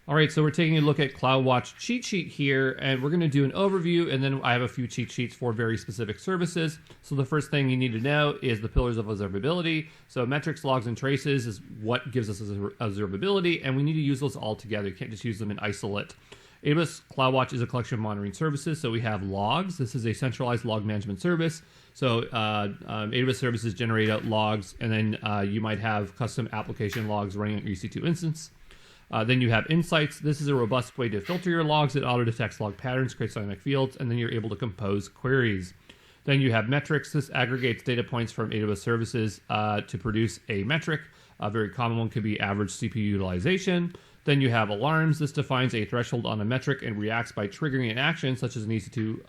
All right, so we're taking a look at CloudWatch cheat sheet here, and we're going to do an overview, and then I have a few cheat sheets for very specific services. So the first thing you need to know is the pillars of observability. So metrics, logs, and traces is what gives us observability, and we need to use those all together. You can't just use them in isolate. AWS CloudWatch is a collection of monitoring services. So we have logs. This is a centralized log management service. So AWS services generate out logs, and then you might have custom application logs running on your EC2 instance. Then you have insights. This is a robust way to filter your logs. It auto-detects log patterns, creates dynamic fields, and then you're able to compose queries. Then you have metrics. This aggregates data points from AWS services to produce a metric. A very common one could be average CPU utilization. Then you have alarms. This defines a threshold on a metric and reacts by triggering an action such as an EC2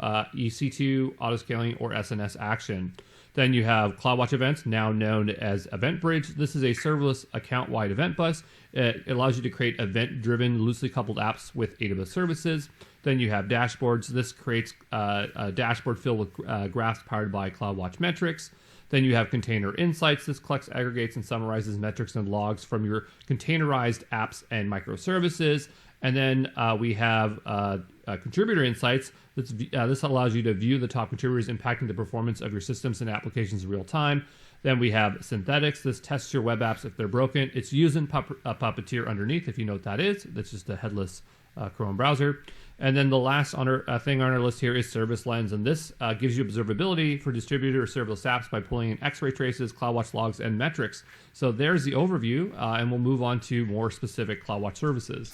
autoscaling, or SNS action. Then you have CloudWatch events, now known as Event Bridge. This is a serverless account-wide event bus. It allows you to create event-driven, loosely coupled apps with AWS services. Then you have dashboards. This creates a dashboard filled with graphs powered by CloudWatch metrics. Then you have Container Insights. This collects, aggregates, and summarizes metrics and logs from your containerized apps and microservices. And then we have Contributor Insights. This allows you to view the top contributors impacting the performance of your systems and applications in real time. Then we have Synthetics. This tests your web apps if they're broken. It's using Puppeteer underneath, if you know what that is. That's just a headless Chrome browser. And then the last thing on our list here is Service Lens. And this gives you observability for distributed or serverless apps by pulling in X-ray traces, CloudWatch logs, and metrics. So there's the overview, and we'll move on to more specific CloudWatch services.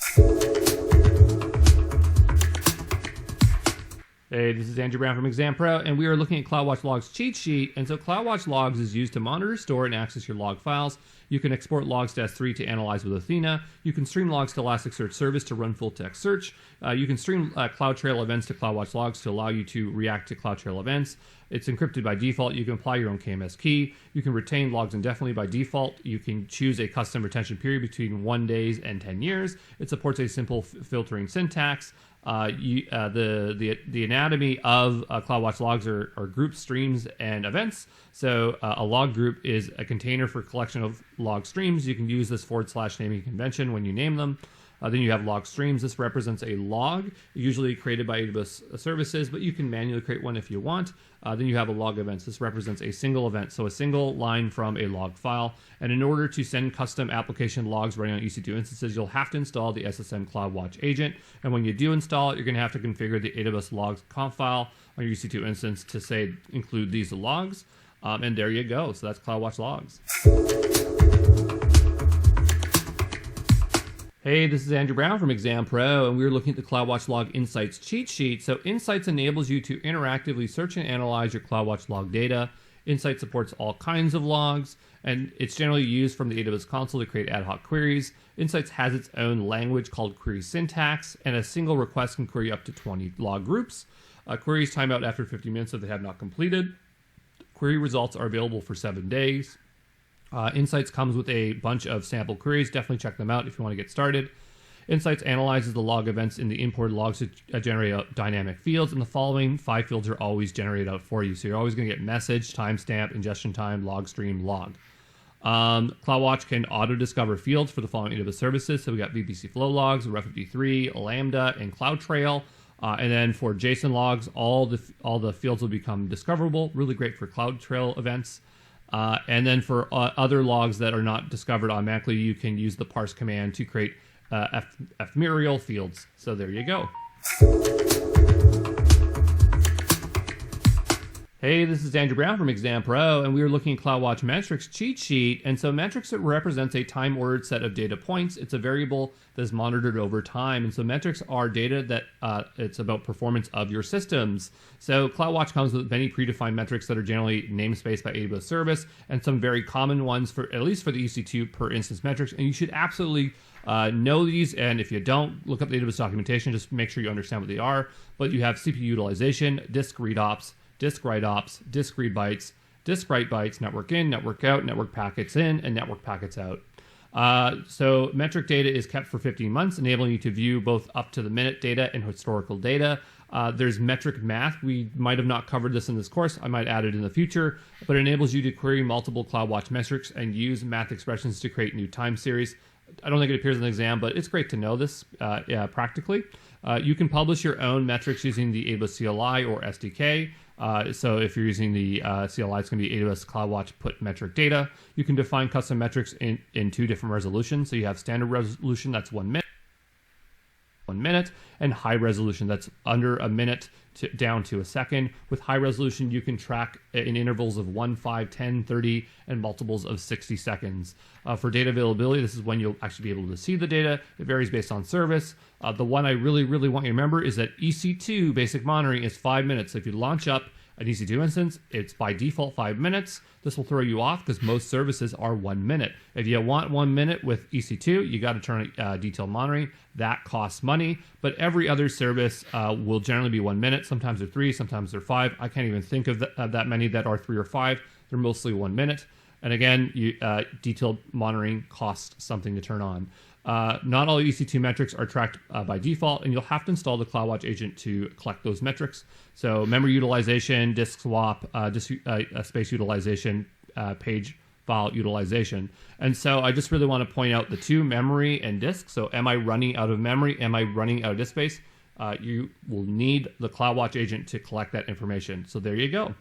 Hey, this is Andrew Brown from Exam Pro, and we are looking at CloudWatch Logs cheat sheet. And so CloudWatch Logs is used to monitor, store, and access your log files. You can export logs to S3 to analyze with Athena. You can stream logs to Elasticsearch Service to run full-text search. You can stream CloudTrail events to CloudWatch Logs to allow you to react to CloudTrail events. It's encrypted by default. You can apply your own KMS key. You can retain logs indefinitely by default. You can choose a custom retention period between 1 day and 10 years. It supports a simple filtering syntax. The anatomy of CloudWatch logs are groups, streams, and events. So a log group is a container for collection of log streams. You can use this / naming convention when you name them. Then you have log streams. This represents a log, usually created by AWS services, but you can manually create one if you want. Then you have a log events. This represents a single event, so a single line from a log file. And in order to send custom application logs running on EC2 instances, you'll have to install the SSM CloudWatch agent. And when you do install it, you're going to have to configure the AWS logs conf file on your EC2 instance to say include these logs. And there you go. So that's CloudWatch logs. Hey, this is Andrew Brown from Exam Pro, and we're looking at the CloudWatch Log Insights cheat sheet. So Insights enables you to interactively search and analyze your CloudWatch log data. Insights supports all kinds of logs, and it's generally used from the AWS console to create ad hoc queries. Insights has its own language called query syntax, and a single request can query up to 20 log groups. Queries time out after 50 minutes if they have not completed. Query results are available for 7 days. Insights comes with a bunch of sample queries. Definitely check them out if you want to get started. Insights analyzes the log events in the imported logs to generate out dynamic fields, and the following 5 fields are always generated out for you. So you're always going to get message, timestamp, ingestion time, log stream, log. CloudWatch can auto-discover fields for the following AWS services. So we got VPC flow logs, RefFD3, Lambda, and CloudTrail. And then for JSON logs, all the fields will become discoverable. Really great for CloudTrail events. And then for other logs that are not discovered automatically, you can use the parse command to create ephemeral fields. So there you go. Hey, this is Andrew Brown from Exam Pro, and we are looking at CloudWatch Metrics cheat sheet. And so metrics, it represents a time-ordered set of data points. It's a variable that is monitored over time. And so metrics are data that it's about performance of your systems. So CloudWatch comes with many predefined metrics that are generally namespaced by AWS service, and some very common ones for at least for the EC2 per instance metrics. And you should absolutely know these, and if you don't, look up the AWS documentation. Just make sure you understand what they are. But you have CPU utilization, disk read ops, disk write ops, disk read bytes, disk write bytes, network in, network out, network packets in, and network packets out. So metric data is kept for 15 months, enabling you to view both up-to-the-minute data and historical data. There's metric math. We might have not covered this in this course. I might add it in the future, but it enables you to query multiple CloudWatch metrics and use math expressions to create new time series. I don't think it appears in the exam, but it's great to know this practically. You can publish your own metrics using the AWS CLI or SDK. So if you're using the CLI, it's going to be AWS CloudWatch put metric data. You can define custom metrics in 2 different resolutions. So you have standard resolution, that's 1 minute, and high resolution, that's under a minute down to a second. With high resolution, you can track in intervals of 1, 5, 10, 30, and multiples of 60 seconds. For data availability, this is when you'll actually be able to see the data. It varies based on service. The one I really want you to remember is that EC2 basic monitoring is 5 minutes. So if you launch up an EC2 instance, it's by default 5 minutes. This will throw you off because most services are 1 minute. If you want 1 minute with EC2, you got to turn detailed monitoring. That costs money, but every other service will generally be 1 minute. Sometimes they're 3, sometimes they're 5. I can't even think of that many that are 3 or 5. They're mostly 1 minute. And again, detailed monitoring costs something to turn on. Not all EC2 metrics are tracked by default, and you'll have to install the CloudWatch agent to collect those metrics. So memory utilization, disk swap, space utilization, page file utilization. And so I just really want to point out the 2, memory and disk. So am I running out of memory? Am I running out of disk space? You will need the CloudWatch agent to collect that information. So there you go.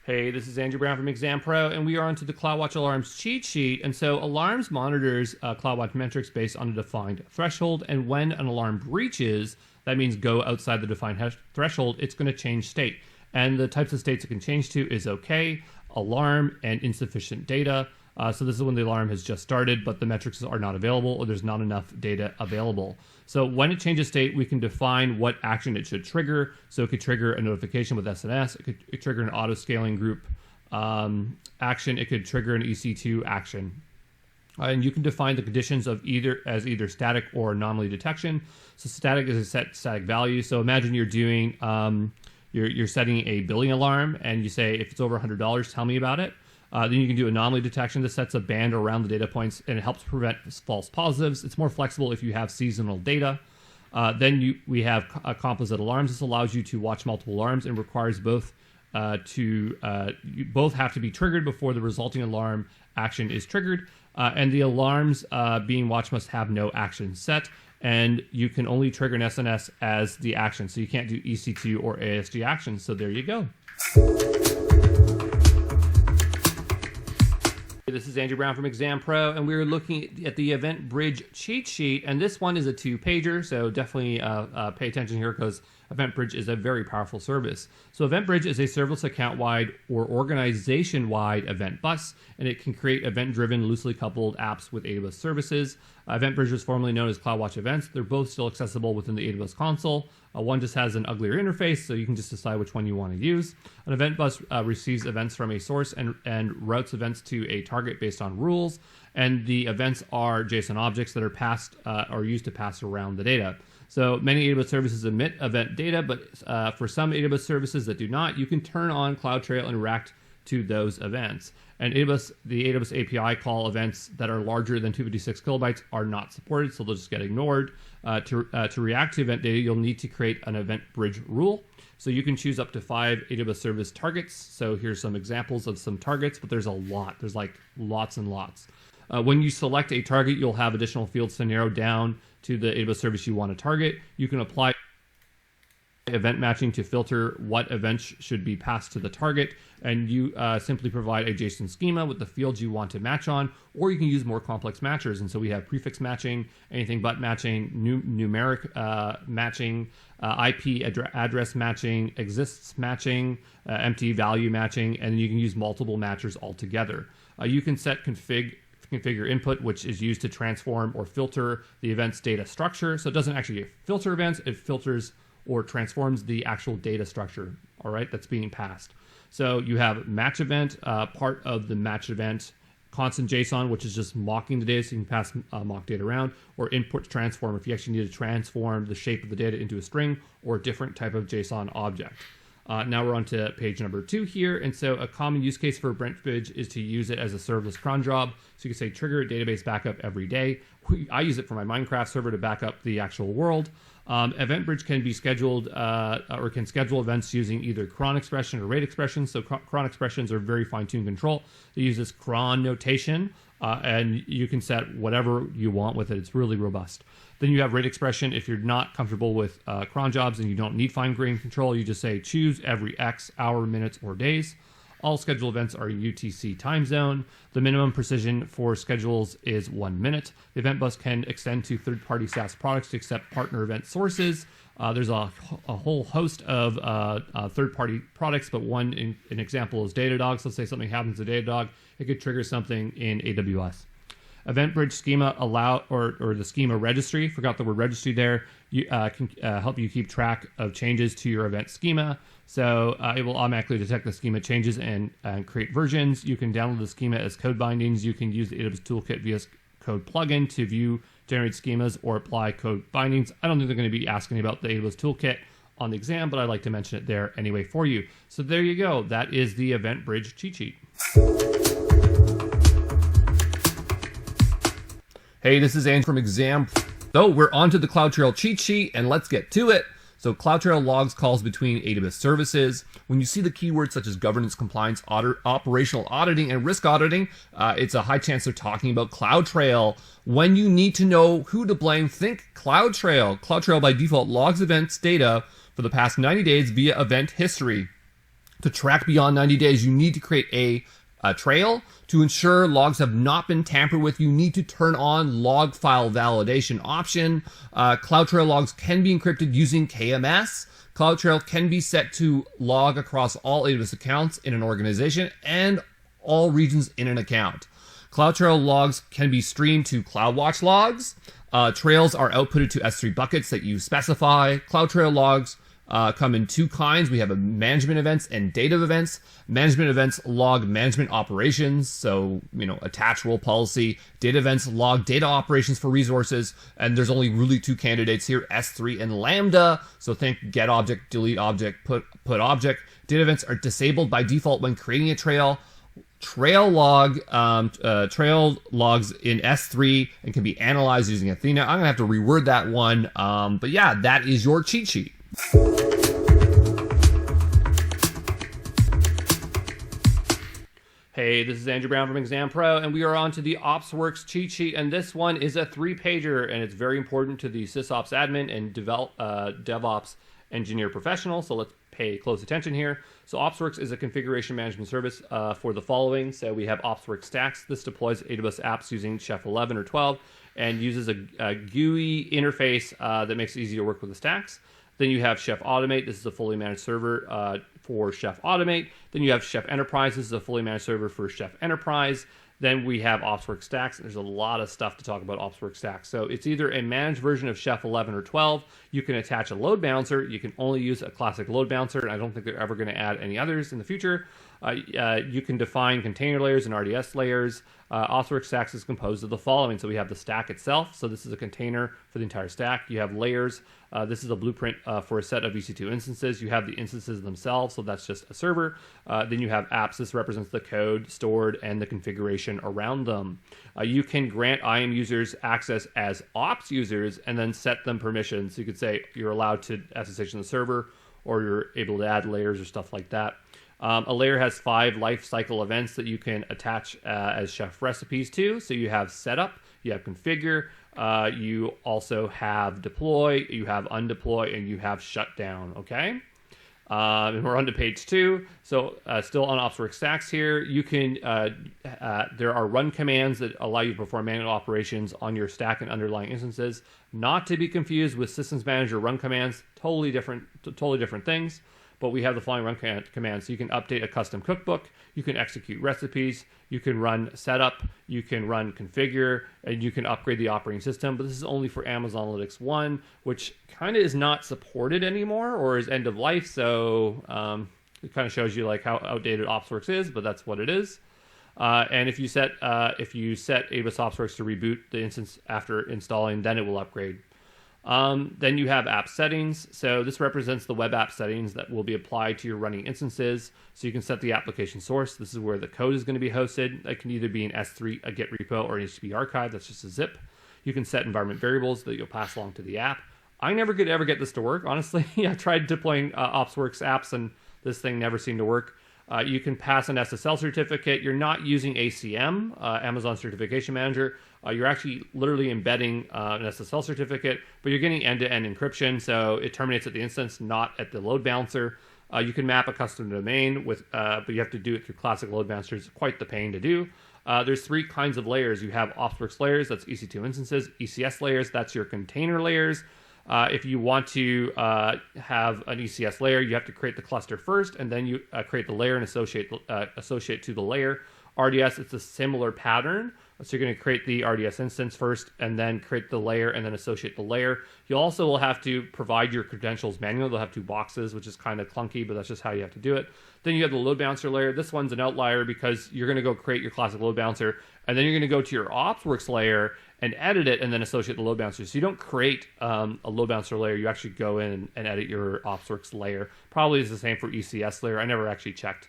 Hey, this is Andrew Brown from Exam Pro, and we are onto the CloudWatch Alarms cheat sheet. And so Alarms monitors CloudWatch metrics based on a defined threshold, and when an alarm breaches, that means go outside the defined threshold, it's going to change state. And the types of states it can change to is okay, alarm, and insufficient data. So this is when the alarm has just started, but the metrics are not available, or there's not enough data available. So when it changes state, we can define what action it should trigger. So it could trigger a notification with SNS. It could trigger an auto-scaling group action. It could trigger an EC2 action. And you can define the conditions of either static or anomaly detection. So static is a set static value. So imagine you're doing, you're setting a billing alarm, and you say, if it's over $100, tell me about it. Then you can do anomaly detection. This sets a band around the data points, and it helps prevent false positives. It's more flexible if you have seasonal data. Then we have composite alarms. This allows you to watch multiple alarms and requires both both have to be triggered before the resulting alarm action is triggered. And the alarms being watched must have no action set. And you can only trigger an SNS as the action. So you can't do EC2 or ASG actions. So there you go. This is Andrew Brown from Exam Pro, and we're looking at the Event Bridge cheat sheet, and this one is a 2-pager, so definitely pay attention here because Event Bridge is a very powerful service. So Event Bridge is a serverless account-wide or organization-wide event bus, and it can create event-driven, loosely coupled apps with AWS services. Event Bridge was formerly known as CloudWatch Events. They're both still accessible within the AWS console. One just has an uglier interface, so you can just decide which one you want to use. An event bus receives events from a source and routes events to a target based on rules. And the events are JSON objects that are passed or used to pass around the data. So many AWS services emit event data, but for some AWS services that do not, you can turn on CloudTrail and react to those events. And the AWS API call events that are larger than 256 kilobytes are not supported, so they'll just get ignored. To react to event data, you'll need to create an event bridge rule. So you can choose up to 5 AWS service targets. So here's some examples of some targets, but there's a lot. There's like lots and lots. When you select a target, you'll have additional fields to narrow down to the AWS service you want to target. You can apply event matching to filter what events should be passed to the target, and you simply provide a JSON schema with the fields you want to match on, or you can use more complex matchers. And so we have prefix matching, anything but matching, numeric matching, IP address matching, exists matching, empty value matching, and you can use multiple matchers altogether. You can set configure input, which is used to transform or filter the event's data structure. So it doesn't actually filter events, it filters or transforms the actual data structure, all right, that's being passed. So you have match event, part of the match event, constant JSON, which is just mocking the data, so you can pass mock data around, or input transform if you actually need to transform the shape of the data into a string or a different type of JSON object. Now we're on to page number 2 here. And so a common use case for Event Bridge is to use it as a serverless cron job. So you can say trigger a database backup every day. I use it for my Minecraft server to back up the actual world. Event Bridge can be scheduled or can schedule events using either cron expression or rate expression. So cron expressions are very fine-tuned control. They use this cron notation, and you can set whatever you want with it. It's really robust. Then you have rate expression. If you're not comfortable with cron jobs and you don't need fine-grained control, you just say choose every X, hour, minutes, or days. All scheduled events are UTC time zone. The minimum precision for schedules is 1 minute. The event bus can extend to third-party SaaS products to accept partner event sources. There's a whole host of third-party products, but an example is Datadog. So let's say something happens to Datadog, it could trigger something in AWS. Event Bridge schema or the schema registry, forgot the word registry there, can help you keep track of changes to your event schema. So it will automatically detect the schema changes and create versions. You can download the schema as code bindings. You can use the AWS Toolkit VS Code plugin to view, generate schemas, or apply code bindings. I don't think they're going to be asking about the AWS Toolkit on the exam, but I'd like to mention it there anyway for you. So there you go. That is the Event Bridge cheat sheet. Hey, this is Andrew from Exam. So we're on to the CloudTrail cheat sheet, and let's get to it. So CloudTrail logs calls between AWS services. When you see the keywords such as governance, compliance, operational auditing, and risk auditing, it's a high chance they're talking about CloudTrail. When you need to know who to blame, think CloudTrail. CloudTrail by default logs events data for the past 90 days via event history. To track beyond 90 days, you need to create a trail. To ensure logs have not been tampered with, you need to turn on log file validation option. CloudTrail logs can be encrypted using KMS. CloudTrail can be set to log across all AWS accounts in an organization and all regions in an account. CloudTrail logs can be streamed to CloudWatch logs. Trails are outputted to S3 buckets that you specify. CloudTrail logs come in 2 kinds. We have a management events and data events. Management events log management operations, so attach role policy. Data events log data operations for resources, and there's only really 2 candidates here, S3 and Lambda. So think get object, delete object, put object. Data events are disabled by default when creating a trail. Trail logs in S3 and can be analyzed using Athena. I'm gonna have to reword that one, but yeah, that is your cheat sheet. Hey, this is Andrew Brown from Exam Pro, and we are on to the OpsWorks cheat sheet, and this one is a 3-pager, and it's very important to the Sysops admin and DevOps engineer professional, so let's pay close attention here. So OpsWorks is a configuration management service for the following. So we have OpsWorks Stacks. This deploys AWS apps using Chef 11 or 12 and uses a GUI interface that makes it easy to work with the stacks. Then you have Chef Automate. This is a fully managed server for Chef Automate. Then you have Chef Enterprise. This is a fully managed server for Chef Enterprise. Then we have OpsWorks Stacks. There's a lot of stuff to talk about OpsWorks Stacks. So it's either a managed version of Chef 11 or 12. You can attach a load balancer. You can only use a classic load balancer, and I don't think they're ever going to add any others in the future. You can define container layers and RDS layers. OpsWorks Stacks is composed of the following. So we have the stack itself. So this is a container for the entire stack. You have layers. This is a blueprint for a set of EC2 instances. You have the instances themselves, so that's just a server. Then you have apps. This represents the code stored and the configuration around them. You can grant IAM users access as ops users and then set them permissions. So you could say you're allowed to SSH in the server, or you're able to add layers or stuff like that. A layer has 5 life cycle events that you can attach as Chef recipes to. So you have setup, you have configure, you also have deploy, you have undeploy, and you have shutdown, okay? And we're on to page 2. So still on OpsWorks Stacks here, you can, there are run commands that allow you to perform manual operations on your stack and underlying instances, not to be confused with Systems Manager run commands, totally different things. But we have the following run commands. So you can update a custom cookbook, you can execute recipes, you can run setup, you can run configure, and you can upgrade the operating system. But this is only for Amazon Analytics 1, which kind of is not supported anymore or is end of life. So it kind of shows you like how outdated OpsWorks is, but that's what it is. And if you set AWS OpsWorks to reboot the instance after installing, then it will upgrade. Then you have app settings. So this represents the web app settings that will be applied to your running instances. So you can set the application source. This is where the code is going to be hosted. It can either be an S3, a Git repo, or an HTTP archive. That's just a zip. You can set environment variables that you'll pass along to the app. I never could ever get this to work, honestly. I tried deploying OpsWorks apps, and this thing never seemed to work. You can pass an SSL certificate. You're not using ACM, Amazon Certification Manager. You're actually literally embedding an SSL certificate, but you're getting end-to-end encryption, so it terminates at the instance, not at the load balancer. You can map a custom domain, but you have to do it through classic load balancers. It's quite the pain to do. There's three kinds of layers. You have OpsWorks layers, that's EC2 instances. ECS layers, that's your container layers. If you want to have an ECS layer, you have to create the cluster first, and then you create the layer and associate to the layer. RDS, it's a similar pattern. So you're going to create the RDS instance first, and then create the layer, and then associate the layer. You also will have to provide your credentials manually. They'll have two boxes, which is kind of clunky, but that's just how you have to do it. Then you have the load balancer layer. This one's an outlier because you're going to go create your classic load balancer, and then you're going to go to your OpsWorks layer and edit it, and then associate the load balancer. So you don't create a load balancer layer. You actually go in and edit your OpsWorks layer. Probably is the same for ECS layer. I never actually checked.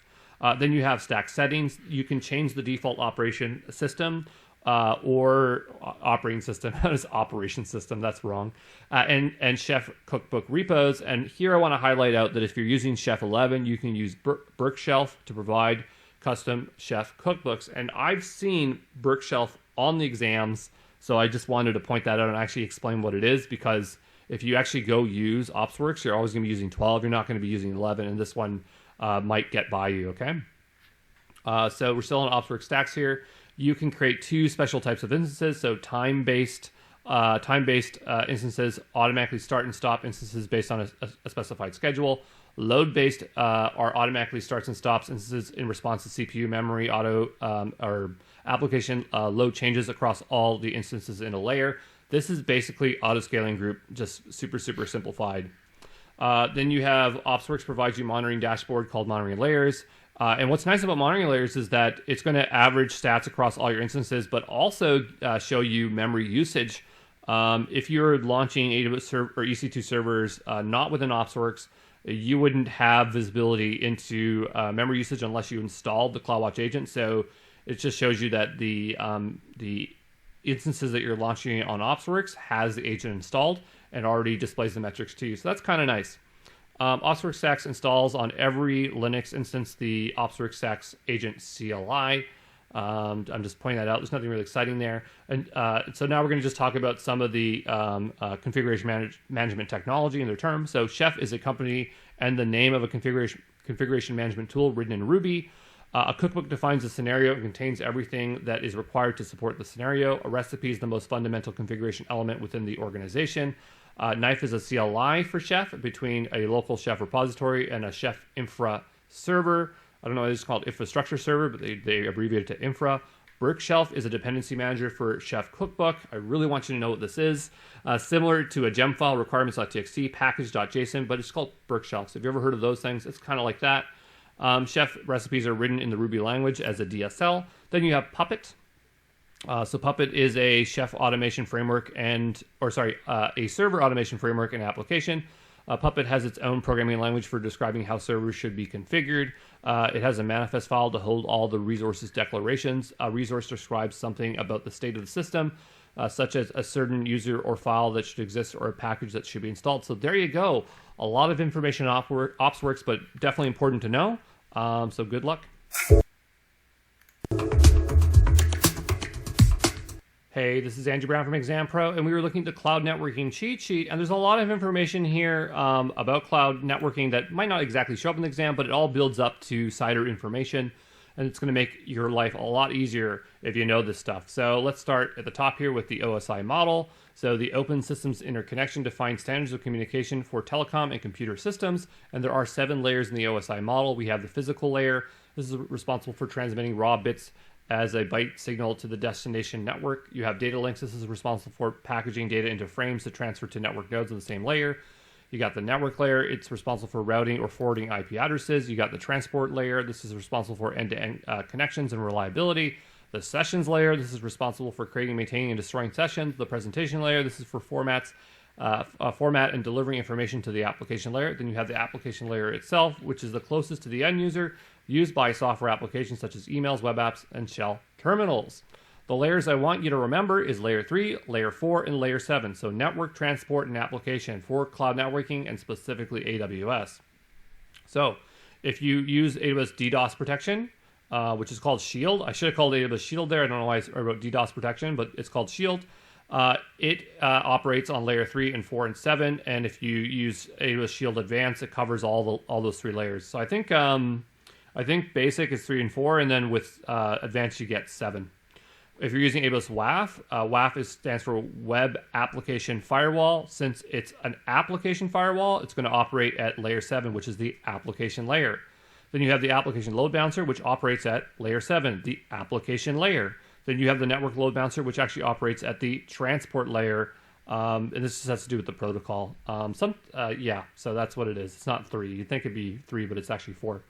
Then you have stack settings. You can change the default operation system or operating system. That is operation system. That's wrong. And Chef cookbook repos. And here I want to highlight out that if you're using Chef 11, you can use Burkshelf to provide custom Chef cookbooks. And I've seen Burkshelf on the exams, so I just wanted to point that out and actually explain what it is, because if you actually go use OpsWorks, you're always going to be using 12. You're not going to be using 11, and this one might get by you, okay? So we're still on OpsWorks stacks here. You can create two special types of instances. So time-based instances automatically start and stop instances based on a specified schedule. Load-based are automatically starts and stops instances in response to CPU, memory, or application load changes across all the instances in a layer. This is basically auto-scaling group, just super, super simplified. Then you have OpsWorks provides you monitoring dashboard called monitoring layers. And what's nice about monitoring layers is that it's going to average stats across all your instances, but also show you memory usage. If you're launching AWS or EC2 servers not within OpsWorks, you wouldn't have visibility into memory usage unless you installed the CloudWatch agent. So it just shows you that the instances that you're launching on OpsWorks has the agent installed and already displays the metrics to you. So that's kind of nice. OpsWorks Stacks installs on every Linux instance the OpsWorks Stacks agent CLI. I'm just pointing that out. There's nothing really exciting there. And so now we're going to just talk about some of the configuration management technology in their terms. So Chef is a company and the name of a configuration management tool written in Ruby. A cookbook defines a scenario and contains everything that is required to support the scenario. A recipe is the most fundamental configuration element within the organization. Knife is a CLI for Chef between a local Chef repository and a Chef infra server. I don't know why it's called infrastructure server, but they abbreviate it to infra. Burkshelf is a dependency manager for Chef Cookbook. I really want you to know what this is. Similar to a gem file, requirements.txt, package.json, but it's called Burkshelf. So if you ever heard of those things, it's kind of like that. Chef recipes are written in the Ruby language as a DSL. Then you have Puppet. So Puppet is a Chef automation framework a server automation framework and application. Puppet has its own programming language for describing how servers should be configured. It has a manifest file to hold all the resources declarations. A resource describes something about the state of the system, such as a certain user or file that should exist or a package that should be installed. So there you go. A lot of information on OpsWorks, but definitely important to know. So good luck. Hey, this is Andrew Brown from Exam Pro, and we were looking at the cloud networking cheat sheet, and there's a lot of information here about cloud networking that might not exactly show up in the exam, but it all builds up to CIDR information, and it's going to make your life a lot easier if you know this stuff. So let's start at the top here with the OSI model. So the Open Systems Interconnection defines standards of communication for telecom and computer systems, and there are 7 layers in the OSI model. We have the physical layer. This is responsible for transmitting raw bits as a byte signal to the destination network. You have data links. This is responsible for packaging data into frames to transfer to network nodes on the same layer. You got the network layer. It's responsible for routing or forwarding IP addresses. You got the transport layer. This is responsible for end-to-end connections and reliability. The sessions layer. This is responsible for creating, maintaining, and destroying sessions. The presentation layer. This is for formats format and delivering information to the application layer. Then you have the application layer itself, which is the closest to the end user, used by software applications such as emails, web apps, and shell terminals. The layers I want you to remember is layer 3, layer 4, and layer 7. So network, transport, and application for cloud networking and specifically AWS. So if you use AWS DDoS protection, which is called Shield. I should have called AWS Shield there. I don't know why I wrote DDoS protection, but it's called Shield. It operates on layer 3 and 4 and 7. And if you use AWS Shield Advanced, it covers all those 3 layers. So I think basic is 3 and 4, and then with advanced you get 7. If you're using AWS WAF, WAF stands for Web Application Firewall. Since it's an application firewall, it's going to operate at layer 7, which is the application layer. Then you have the application load balancer, which operates at layer 7, the application layer. Then you have the network load balancer, which actually operates at the transport layer. And this just has to do with the protocol. So that's what it is. It's not 3. You'd think it'd be 3, but it's actually 4.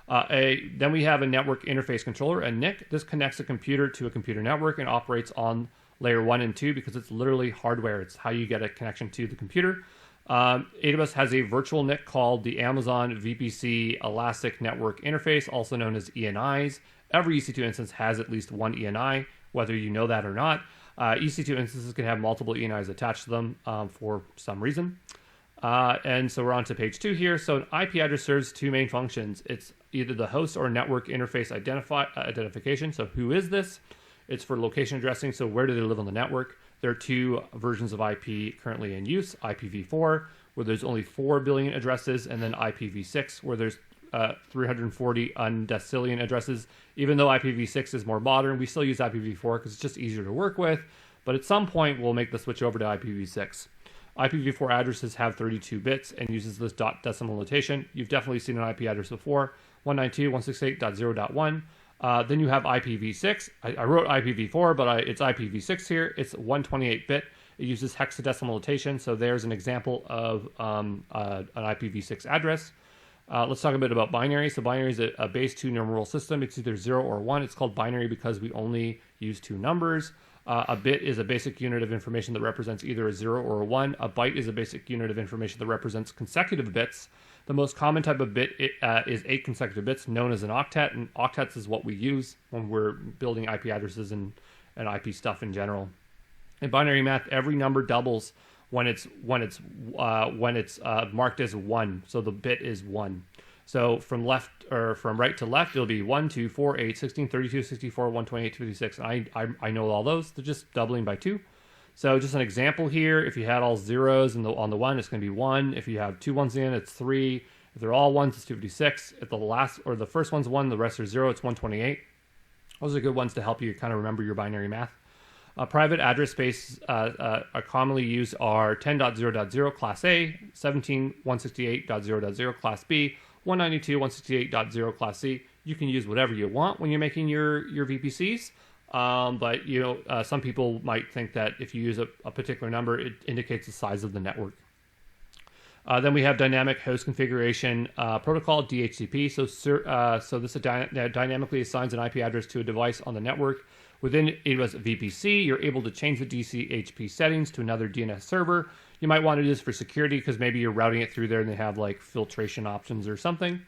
Then we have a network interface controller, a NIC. This connects a computer to a computer network and operates on layer 1 and 2 because it's literally hardware. It's how you get a connection to the computer. AWS has a virtual NIC called the Amazon VPC Elastic Network Interface, also known as ENIs. Every EC2 instance has at least one ENI, whether you know that or not. EC2 instances can have multiple ENIs attached to them for some reason. And so we're on to page 2 here. So an IP address serves 2 main functions. It's either the host or network interface identification. So who is this? It's for location addressing. So where do they live on the network? There are 2 versions of IP currently in use, IPv4, where there's only 4 billion addresses, and then IPv6, where there's 340 undecillion addresses. Even though IPv6 is more modern, we still use IPv4 because it's just easier to work with. But at some point, we'll make the switch over to IPv6. IPv4 addresses have 32 bits and uses this dot decimal notation. You've definitely seen an IP address before, 192.168.0.1. Then you have IPv6. I wrote IPv4, but it's IPv6 here. It's 128-bit. It uses hexadecimal notation, so there's an example of an IPv6 address. Let's talk a bit about binary. So binary is a base 2 numeral system. It's either 0 or 1. It's called binary because we only use 2 numbers. A bit is a basic unit of information that represents either a 0 or a 1. A byte is a basic unit of information that represents consecutive bits. The most common type of bit is 8 consecutive bits, known as an octet, and octets is what we use when we're building IP addresses and IP stuff in general. In binary math, every number doubles when it's marked as 1, so the bit is 1. So from right to left, it'll be 1, 2, 4, 8, 16, 32, 64, 128, 56. And I know all those. They're just doubling by 2. So just an example here, if you had all zeros on the 1, it's going to be 1. If you have 2 ones in, it's 3. If they're all 1s, it's 256. If the first one's 1, the rest are 0, it's 128. Those are good ones to help you kind of remember your binary math. Private address space are commonly used are 10.0.0 class A, 17.168.0.0 class B, 192.168.0 class C. You can use whatever you want when you're making your VPCs. But some people might think that if you use a particular number, it indicates the size of the network. Then we have dynamic host configuration protocol, DHCP. So this dynamically assigns an IP address to a device on the network. Within AWS VPC, you're able to change the DCHP settings to another DNS server. You might want to do this for security because maybe you're routing it through there and they have like filtration options or something.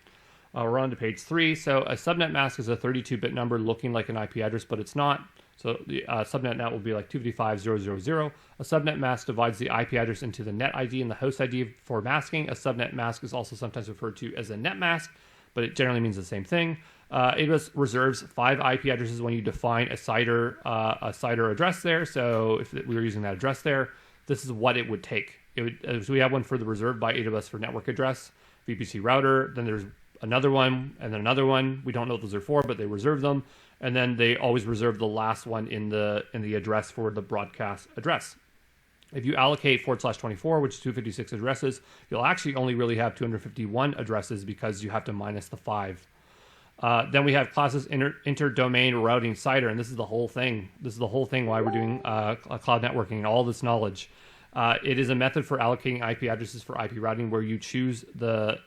We're on to page 3. So a subnet mask is a 32-bit number looking like an IP address, but it's not. So the subnet net will be like 255.0.0.0. A subnet mask divides the IP address into the net ID and the host ID for masking. A subnet mask is also sometimes referred to as a net mask, but it generally means the same thing. AWS reserves 5 IP addresses when you define a CIDR address there. So if we were using that address there, this is what it would take. So we have one for the reserved by AWS for network address, VPC router. Then there's another one, and then another one. We don't know what those are for, but they reserve them. And then they always reserve the last one in the address for the broadcast address. If you allocate /24, which is 256 addresses, you'll actually only really have 251 addresses because you have to minus the 5. Then we have classes inter-domain routing CIDR, and this is the whole thing. This is the whole thing why we're doing cloud networking and all this knowledge. It is a method for allocating IP addresses for IP routing where you choose the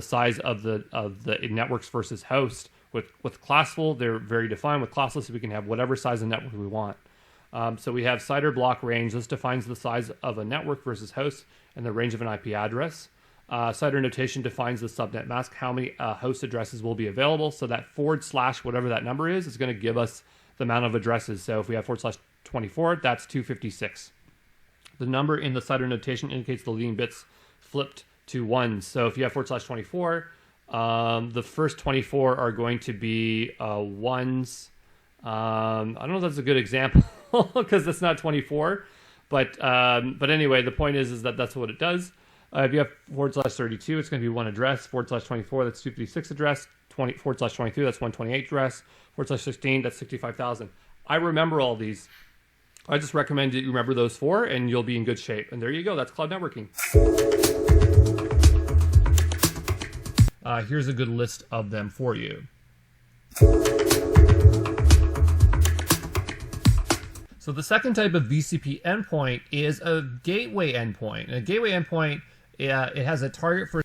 size of the networks versus host. With classful, they're very defined. With classless, we can have whatever size of network we want. So we have CIDR block range. This defines the size of a network versus host and the range of an IP address. CIDR notation defines the subnet mask, how many host addresses will be available. So that / whatever that number is going to give us the amount of addresses. So if we have /24, that's 256. The number in the CIDR notation indicates the leading bits flipped to 1. So if you have /24, the first 24 are going to be 1s. I don't know if that's a good example because that's not 24. But anyway, the point is that that's what it does. If you have /32, it's going to be one address. /24, that's 256 address. /23, that's 128 address. /16, that's 65,000. I remember all these. I just recommend that you remember those 4, and you'll be in good shape. And there you go. That's cloud networking. Here's a good list of them for you. So the second type of VCP endpoint is a gateway endpoint. And a gateway endpoint, it has a target for...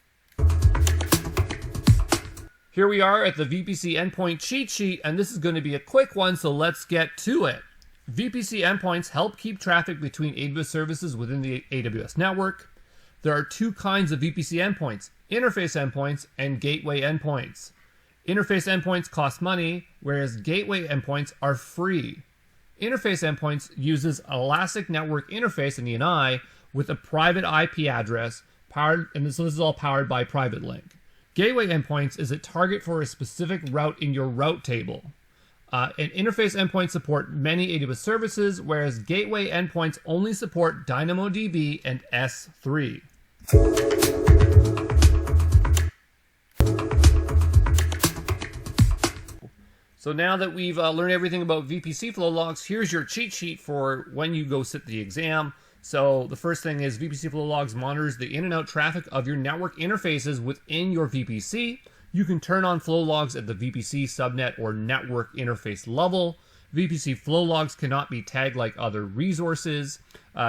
Here we are at the VPC endpoint cheat sheet, and this is going to be a quick one, so let's get to it. VPC endpoints help keep traffic between AWS services within the AWS network. There are 2 kinds of VPC endpoints, interface endpoints and gateway endpoints. Interface endpoints cost money, whereas gateway endpoints are free. Interface endpoints uses Elastic Network Interface, an ENI, with a private IP address, so this is all powered by Private Link. Gateway endpoints is a target for a specific route in your route table. And interface endpoints support many AWS services, whereas gateway endpoints only support DynamoDB and S3. So now that we've learned everything about VPC flow logs, here's your cheat sheet for when you go sit the exam. So the first thing is VPC flow logs monitors the in and out traffic of your network interfaces within your VPC. You can turn on flow logs at the VPC subnet or network interface level. VPC flow logs cannot be tagged like other resources.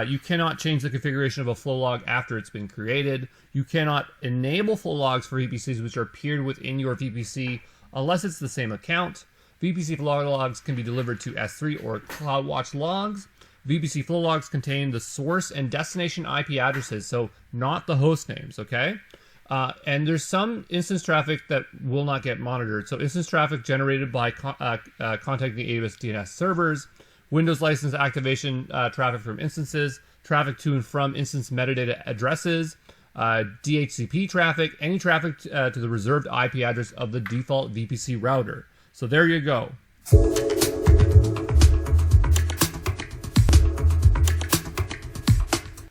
You cannot change the configuration of a flow log after it's been created. You cannot enable flow logs for VPCs which are peered within your VPC unless it's the same account. VPC flow logs can be delivered to S3 or CloudWatch logs. VPC flow logs contain the source and destination IP addresses, so not the host names, okay? And there's some instance traffic that will not get monitored. So instance traffic generated by contacting the AWS DNS servers, Windows license activation traffic from instances, traffic to and from instance metadata addresses, DHCP traffic, any traffic to the reserved IP address of the default VPC router. So there you go.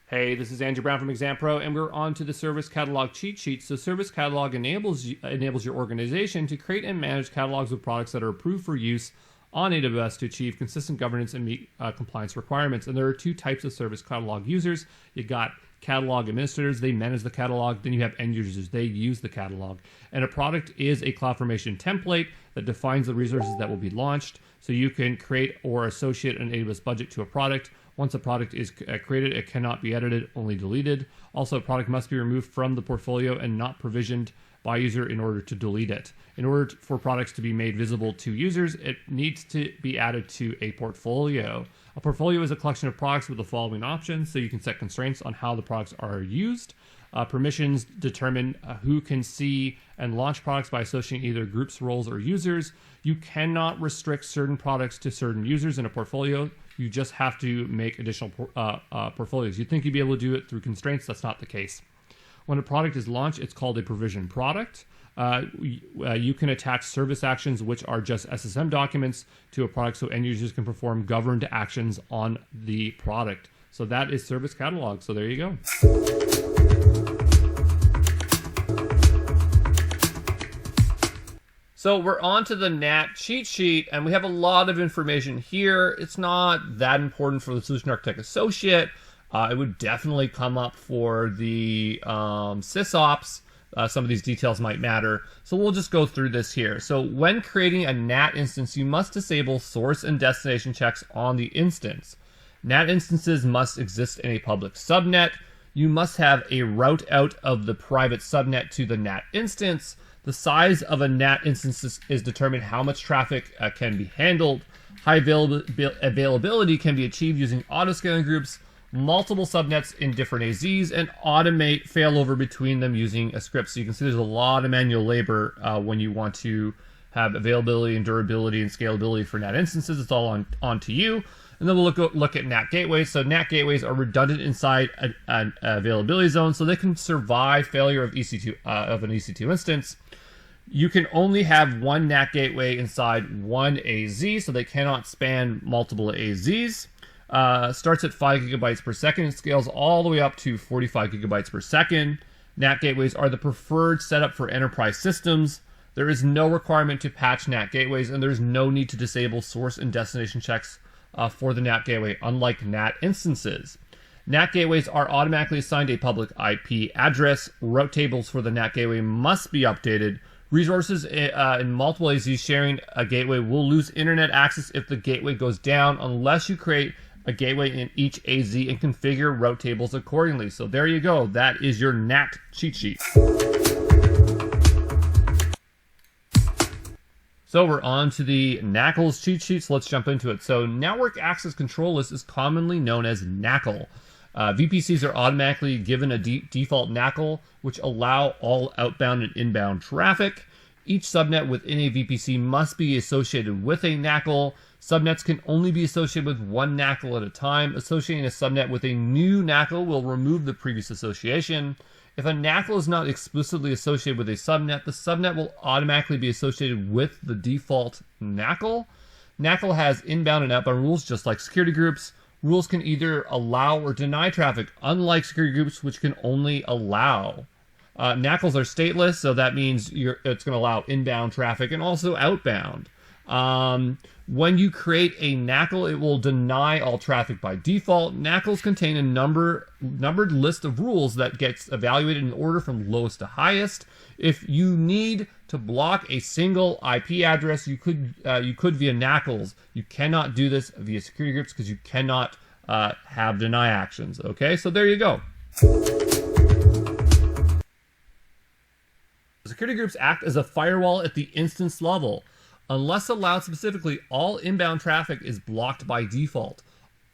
Hey, this is Andrew Brown from Exam Pro, and we're on to the Service Catalog cheat sheet. So Service Catalog enables your organization to create and manage catalogs of products that are approved for use on AWS to achieve consistent governance and meet compliance requirements. And there are 2 types of Service Catalog users. You got catalog administrators, they manage the catalog. Then you have end users, they use the catalog. And a product is a CloudFormation template that defines the resources that will be launched. So you can create or associate an AWS budget to a product. Once a product is created, it cannot be edited, only deleted. Also, a product must be removed from the portfolio and not provisioned by user in order to delete it. In order for products to be made visible to users, it needs to be added to a portfolio. A portfolio is a collection of products with the following options, so you can set constraints on how the products are used. Permissions determine who can see and launch products by associating either groups, roles, or users. You cannot restrict certain products to certain users in a portfolio. You just have to make additional portfolios. You'd think you'd be able to do it through constraints. That's not the case. When a product is launched, it's called a provisioned product. You can attach service actions, which are just SSM documents, to a product so end users can perform governed actions on the product. So that is Service Catalog. So there you go. So we're on to the NAT cheat sheet, and we have a lot of information here. It's not that important for the Solution Architect Associate. It would definitely come up for the Sysops. Some of these details might matter. So we'll just go through this here. So when creating a NAT instance, you must disable source and destination checks on the instance. NAT instances must exist in a public subnet. You must have a route out of the private subnet to the NAT instance. The size of a NAT instance is determined how much traffic can be handled. High availability can be achieved using auto-scaling groups, multiple subnets in different AZs, and automate failover between them using a script. So you can see there's a lot of manual labor when you want to have availability and durability and scalability for NAT instances. It's all on to you. And then we'll look at NAT gateways. So NAT gateways are redundant inside an availability zone, so they can survive failure of EC2 of an EC2 instance. You can only have one NAT gateway inside one AZ, so they cannot span multiple AZs. Starts at 5 gigabytes per second and scales all the way up to 45 gigabytes per second. NAT gateways are the preferred setup for enterprise systems. There is no requirement to patch NAT gateways, and there's no need to disable source and destination checks for the NAT gateway, unlike NAT instances. NAT gateways are automatically assigned a public IP address. Route tables for the NAT gateway must be updated. Resources in multiple AZs sharing a gateway will lose internet access if the gateway goes down, unless you create a gateway in each AZ and configure route tables accordingly. So there you go. That is your NAT cheat sheet. So we're on to the NACL's cheat sheets. Let's jump into it. So network access control list is commonly known as NACL. VPCs are automatically given a default NACL, which allow all outbound and inbound traffic. Each subnet within a VPC must be associated with a NACL. Subnets can only be associated with one NACL at a time. Associating a subnet with a new NACL will remove the previous association. If a NACL is not explicitly associated with a subnet, the subnet will automatically be associated with the default NACL. NACL has inbound and outbound rules, just like security groups. Rules can either allow or deny traffic, unlike security groups, which can only allow. NACLs are stateless, so that means it's going to allow inbound traffic and also outbound. When you create a NACL, it will deny all traffic by default. NACLs contain a numbered list of rules that gets evaluated in order from lowest to highest. If you need to block a single IP address, you could via NACLs. You cannot do this via security groups because you cannot have deny actions. Okay, so there you go. Security groups act as a firewall at the instance level. Unless allowed specifically, all inbound traffic is blocked by default.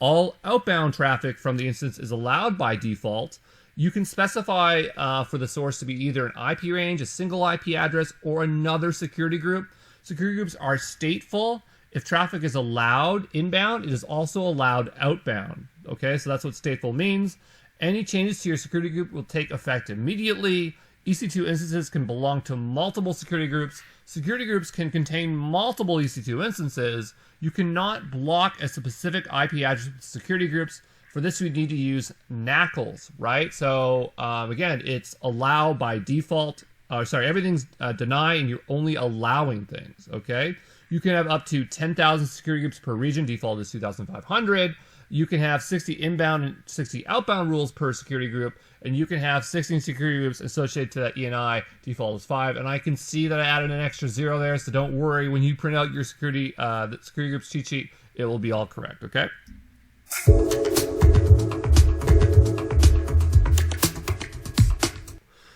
All outbound traffic from the instance is allowed by default. You can specify for the source to be either an IP range, a single IP address, or another security group. Security groups are stateful. If traffic is allowed inbound, it is also allowed outbound. Okay, so that's what stateful means. Any changes to your security group will take effect immediately. EC2 instances can belong to multiple security groups. Security groups can contain multiple EC2 instances. You cannot block a specific IP address with security groups. For this, we need to use NACLs, right? So again, it's allow by default. Everything's deny, and you're only allowing things, okay? You can have up to 10,000 security groups per region. Default is 2,500. You can have 60 inbound and 60 outbound rules per security group, and you can have 16 security groups associated to that ENI. Default is 5, and I can see that I added an extra 0 there, so don't worry. When you print out your security groups cheat sheet, it will be all correct, okay?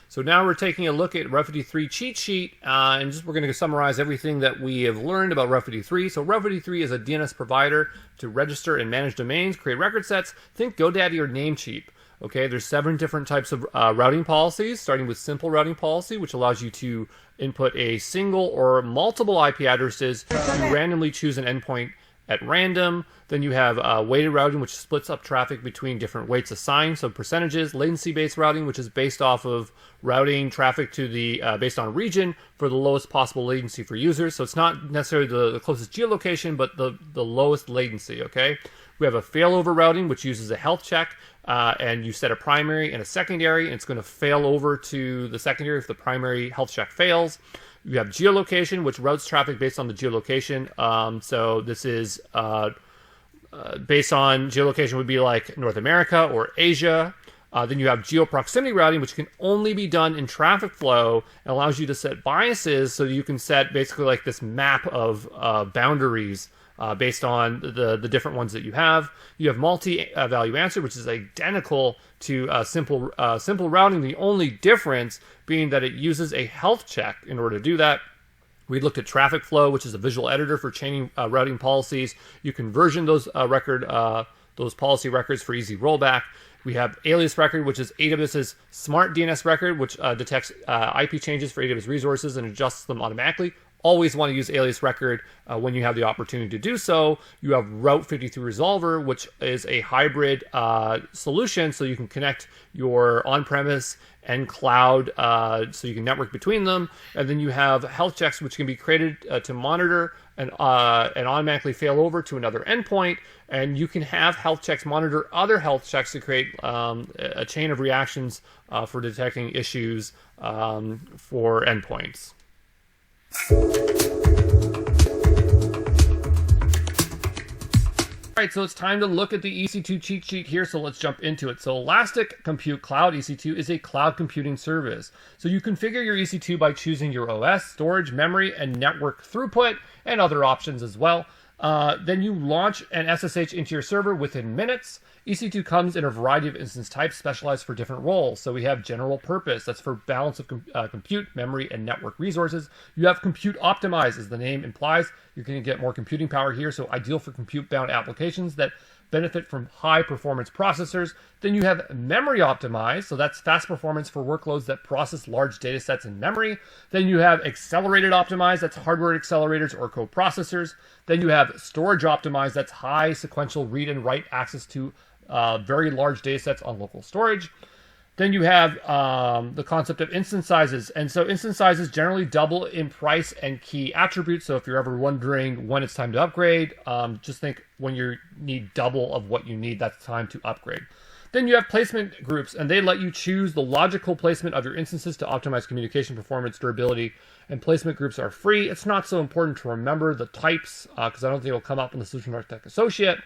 So now we're taking a look at Route 53 cheat sheet, and we're going to summarize everything that we have learned about Route 53. So Route 53 is a DNS provider to register and manage domains, create record sets. Think GoDaddy or Namecheap. Okay, there's 7 different types of routing policies, starting with simple routing policy, which allows you to input a single or multiple IP addresses. You randomly choose an endpoint at random. Then you have weighted routing, which splits up traffic between different weights assigned, so percentages. Latency-based routing, which is based off of routing traffic to the based on region for the lowest possible latency for users. So it's not necessarily the closest geolocation, but the lowest latency, okay? We have a failover routing, which uses a health check, and you set a primary and a secondary, and it's going to fail over to the secondary if the primary health check fails. You have geolocation, which routes traffic based on the geolocation. So this is based on geolocation would be like North America or Asia. Then you have geo-proximity routing, which can only be done in traffic flow and allows you to set biases so you can set basically like this map of boundaries based on the different ones that you have. You have multi-value answer, which is identical to simple routing. The only difference being that it uses a health check in order to do that. We looked at traffic flow, which is a visual editor for chaining routing policies. You can version those those policy records for easy rollback. We have alias record, which is AWS's smart DNS record, which detects IP changes for AWS resources and adjusts them automatically. Always want to use alias record when you have the opportunity to do so. You have Route 53 Resolver, which is a hybrid solution, so you can connect your on-premise and cloud, so you can network between them. And then you have health checks, which can be created to monitor and automatically fail over to another endpoint. And you can have health checks monitor other health checks to create a chain of reactions for detecting issues for endpoints. All right, so it's time to look at the EC2 cheat sheet here, so let's jump into it. So Elastic Compute Cloud EC2 is a cloud computing service. So you configure your EC2 by choosing your OS, storage, memory, and network throughput, and other options as well. Then you launch an SSH into your server within minutes. EC2 comes in a variety of instance types specialized for different roles. So we have general purpose, that's for balance of compute, memory, and network resources. You have compute optimized, as the name implies. You're going to get more computing power here, so ideal for compute-bound applications that benefit from high-performance processors. Then you have memory optimized, so that's fast performance for workloads that process large data sets in memory. Then you have accelerated optimized, that's hardware accelerators or co-processors. Then you have storage optimized, that's high sequential read and write access to very large data sets on local storage. Then you have the concept of instance sizes. And so instance sizes generally double in price and key attributes. So if you're ever wondering when it's time to upgrade, just think when you need double of what you need, that's time to upgrade. Then you have placement groups, and they let you choose the logical placement of your instances to optimize communication performance, durability, and placement groups are free. It's not so important to remember the types because I don't think it'll come up in the Solution Architect Associate.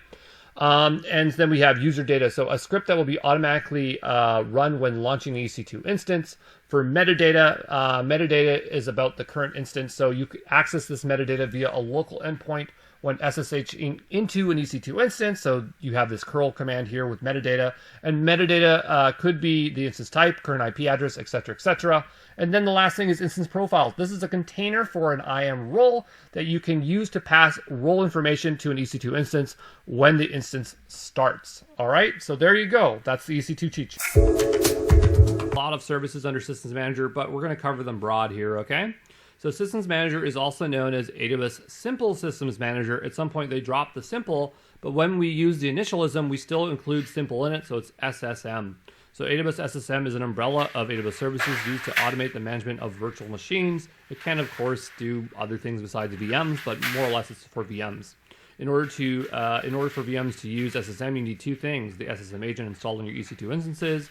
And then we have user data, so a script that will be automatically run when launching the EC2 instance. For metadata, metadata is about the current instance, so you can access this metadata via a local endpoint when SSHing into an EC2 instance. So you have this curl command here with metadata, and metadata could be the instance type, current IP address, etc., etc. And then the last thing is instance profiles. This is a container for an IAM role that you can use to pass role information to an EC2 instance when the instance starts. All right, so there you go. That's the EC2 cheat sheet. A lot of services under Systems Manager, but we're going to cover them broad here, okay? So Systems Manager is also known as AWS Simple Systems Manager. At some point they dropped the simple, but when we use the initialism, we still include simple in it, so it's SSM. So AWS SSM is an umbrella of AWS services used to automate the management of virtual machines. It can, of course, do other things besides VMs, but more or less it's for VMs. In order for VMs to use SSM, you need two things: the SSM agent installed on your EC2 instances.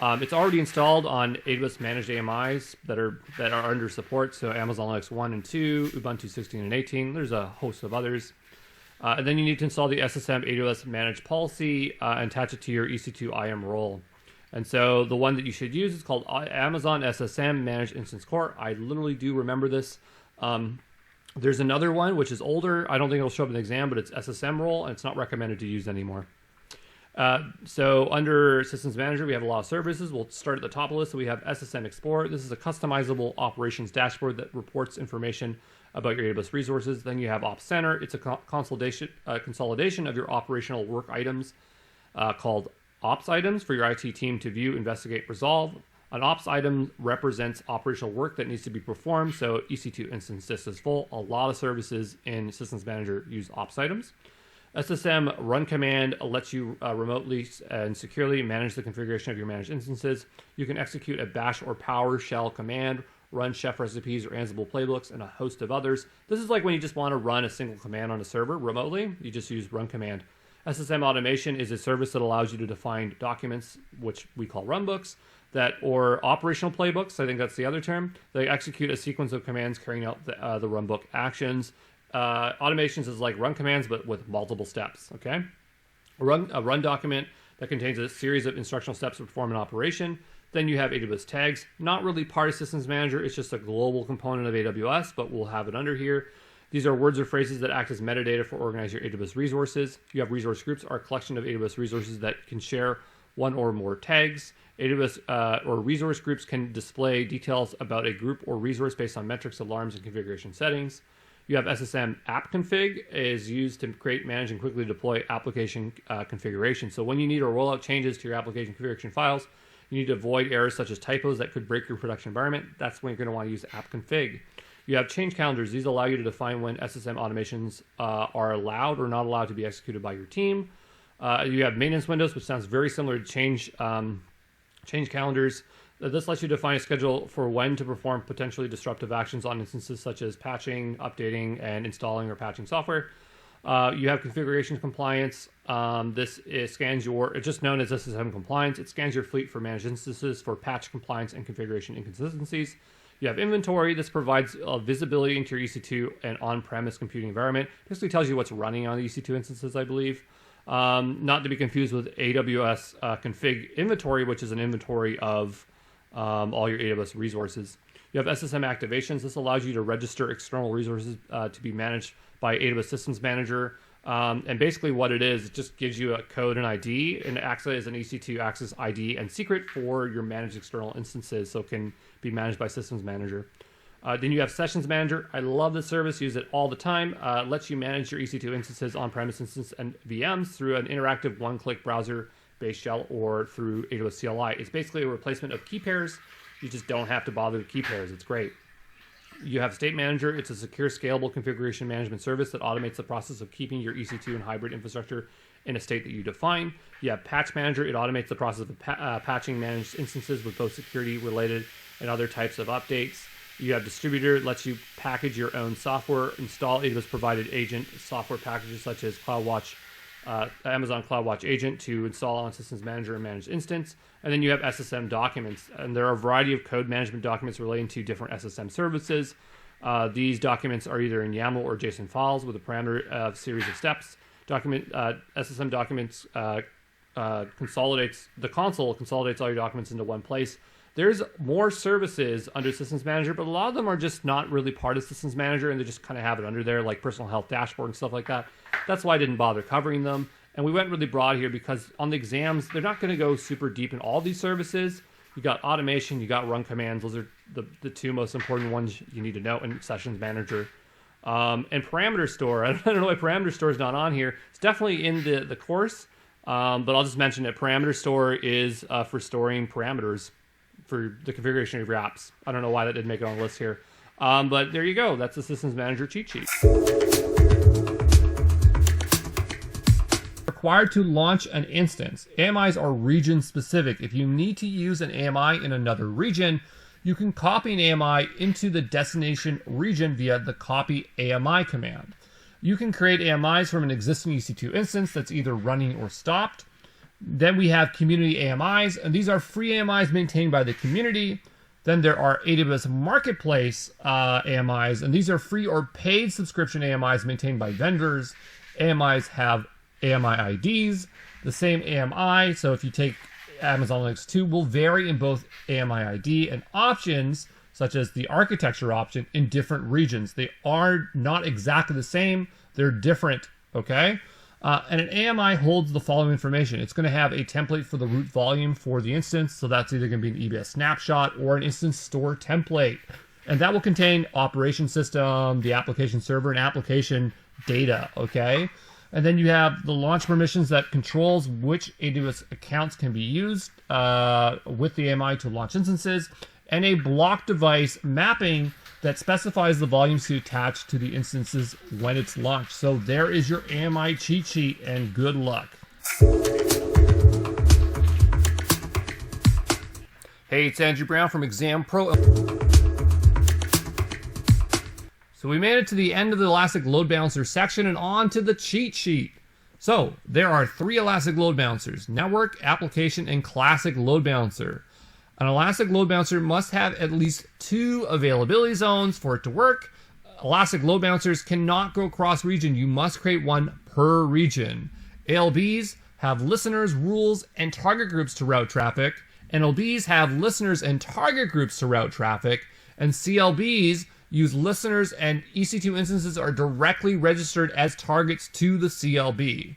It's already installed on AWS managed AMIs that are under support, so Amazon Linux 1 and 2, Ubuntu 16 and 18. There's a host of others. And then you need to install the SSM AWS managed policy and attach it to your EC2 IAM role. And so the one that you should use is called Amazon SSM Managed Instance Core. I literally do remember this. There's another one which is older. I don't think it'll show up in the exam, but it's SSM role, and it's not recommended to use anymore. So under Systems Manager, we have a lot of services. We'll start at the top of the list. So we have SSM Explorer. This is a customizable operations dashboard that reports information about your AWS resources. Then you have Ops Center. It's a consolidation of your operational work items called Ops items for your IT team to view, investigate, resolve. An Ops item represents operational work that needs to be performed. So EC2 instance list is full. A lot of services in Systems Manager use Ops items. SSM run command lets you remotely and securely manage the configuration of your managed instances. You can execute a bash or PowerShell command, run chef recipes or Ansible playbooks, and a host of others. This is like when you just want to run a single command on a server remotely. You just use run command. SSM automation is a service that allows you to define documents, which we call runbooks, or operational playbooks. I think that's the other term. They execute a sequence of commands carrying out the runbook actions. Automations is like run commands, but with multiple steps. Okay, a run document that contains a series of instructional steps to perform an operation. Then you have AWS tags, not really part of Systems Manager. It's just a global component of AWS, but we'll have it under here. These are words or phrases that act as metadata for organizing your AWS resources. You have resource groups are a collection of AWS resources that can share one or more tags. AWS or resource groups can display details about a group or resource based on metrics, alarms, and configuration settings. You have SSM app config is used to create, manage, and quickly deploy application configuration. So when you need to roll out changes to your application configuration files, you need to avoid errors such as typos that could break your production environment. That's when you're going to want to use app config. You have change calendars. These allow you to define when SSM automations are allowed or not allowed to be executed by your team. You have maintenance windows, which sounds very similar to change calendars. This lets you define a schedule for when to perform potentially disruptive actions on instances such as patching, updating, and installing or patching software. You have configuration compliance. Scans your, it's just known as SSM compliance. It scans your fleet for managed instances for patch compliance and configuration inconsistencies. You have inventory. This provides visibility into your EC2 and on-premise computing environment. Basically tells you what's running on the EC2 instances, I believe. Not to be confused with AWS config inventory, which is an inventory of all your AWS resources. You have SSM activations. This allows you to register external resources to be managed by AWS Systems Manager. And basically what it is, it just gives you a code and ID, and acts as an EC2 access ID and secret for your managed external instances, so it can be managed by Systems Manager. Then you have Sessions Manager. I love this service, use it all the time. It lets you manage your EC2 instances, on-premise instances, and VMs through an interactive one-click browser-based shell or through AWS CLI. It's basically a replacement of key pairs. You just don't have to bother with key pairs. It's great. You have State Manager. It's a secure, scalable configuration management service that automates the process of keeping your EC2 and hybrid infrastructure in a state that you define. You have Patch Manager. It automates the process of patching managed instances with both security-related and other types of updates. You have Distributor. It lets you package your own software, install AWS-provided agent software packages such as CloudWatch, Amazon CloudWatch Agent to install on Systems Manager and Managed Instance. And then you have SSM documents. And there are a variety of code management documents relating to different SSM services. These documents are either in YAML or JSON files with a parameter series of steps. SSM documents consolidates all your documents into one place. There's more services under Systems Manager, but a lot of them are just not really part of Systems Manager, and they just kind of have it under there, like Personal Health Dashboard and stuff like that. That's why I didn't bother covering them. And we went really broad here because on the exams, they're not going to go super deep in all these services. You got automation, you got run commands. Those are the two most important ones you need to know in Sessions Manager. And Parameter Store. I don't know why Parameter Store is not on here. It's definitely in the course, but I'll just mention it. Parameter Store is for storing parameters for the configuration of your apps. I don't know why that didn't make it on the list here. But there you go. That's the Systems Manager cheat sheet. Required to launch an instance. AMIs are region specific. If you need to use an AMI in another region, you can copy an AMI into the destination region via the copy AMI command. You can create AMIs from an existing EC2 instance that's either running or stopped. Then we have community AMIs, and these are free AMIs maintained by the community. Then there are AWS Marketplace AMIs, and these are free or paid subscription AMIs maintained by vendors. AMIs have AMI IDs, the same AMI. So if you take Amazon Linux 2, will vary in both AMI ID and options, such as the architecture option, in different regions. They are not exactly the same. They're different, okay? And an AMI holds the following information. It's going to have a template for the root volume for the instance. So that's either going to be an EBS snapshot or an instance store template. And that will contain operation system, the application server, and application data, okay? And then you have the launch permissions that controls which AWS accounts can be used with the AMI to launch instances, and a block device mapping that specifies the volumes to attach to the instances when it's launched. So there is your AMI cheat sheet, and good luck. Hey, it's Andrew Brown from Exam Pro. So we made it to the end of the Elastic Load Balancer section and on to the cheat sheet. So there are 3 Elastic Load Balancers: Network, Application, and Classic Load Balancer. An Elastic Load Balancer must have at least 2 availability zones for it to work. Elastic Load Balancers cannot go cross-region. You must create one per region. ALBs have listeners, rules, and target groups to route traffic. NLBs have listeners and target groups to route traffic. And CLBs use listeners, and EC2 instances are directly registered as targets to the CLB.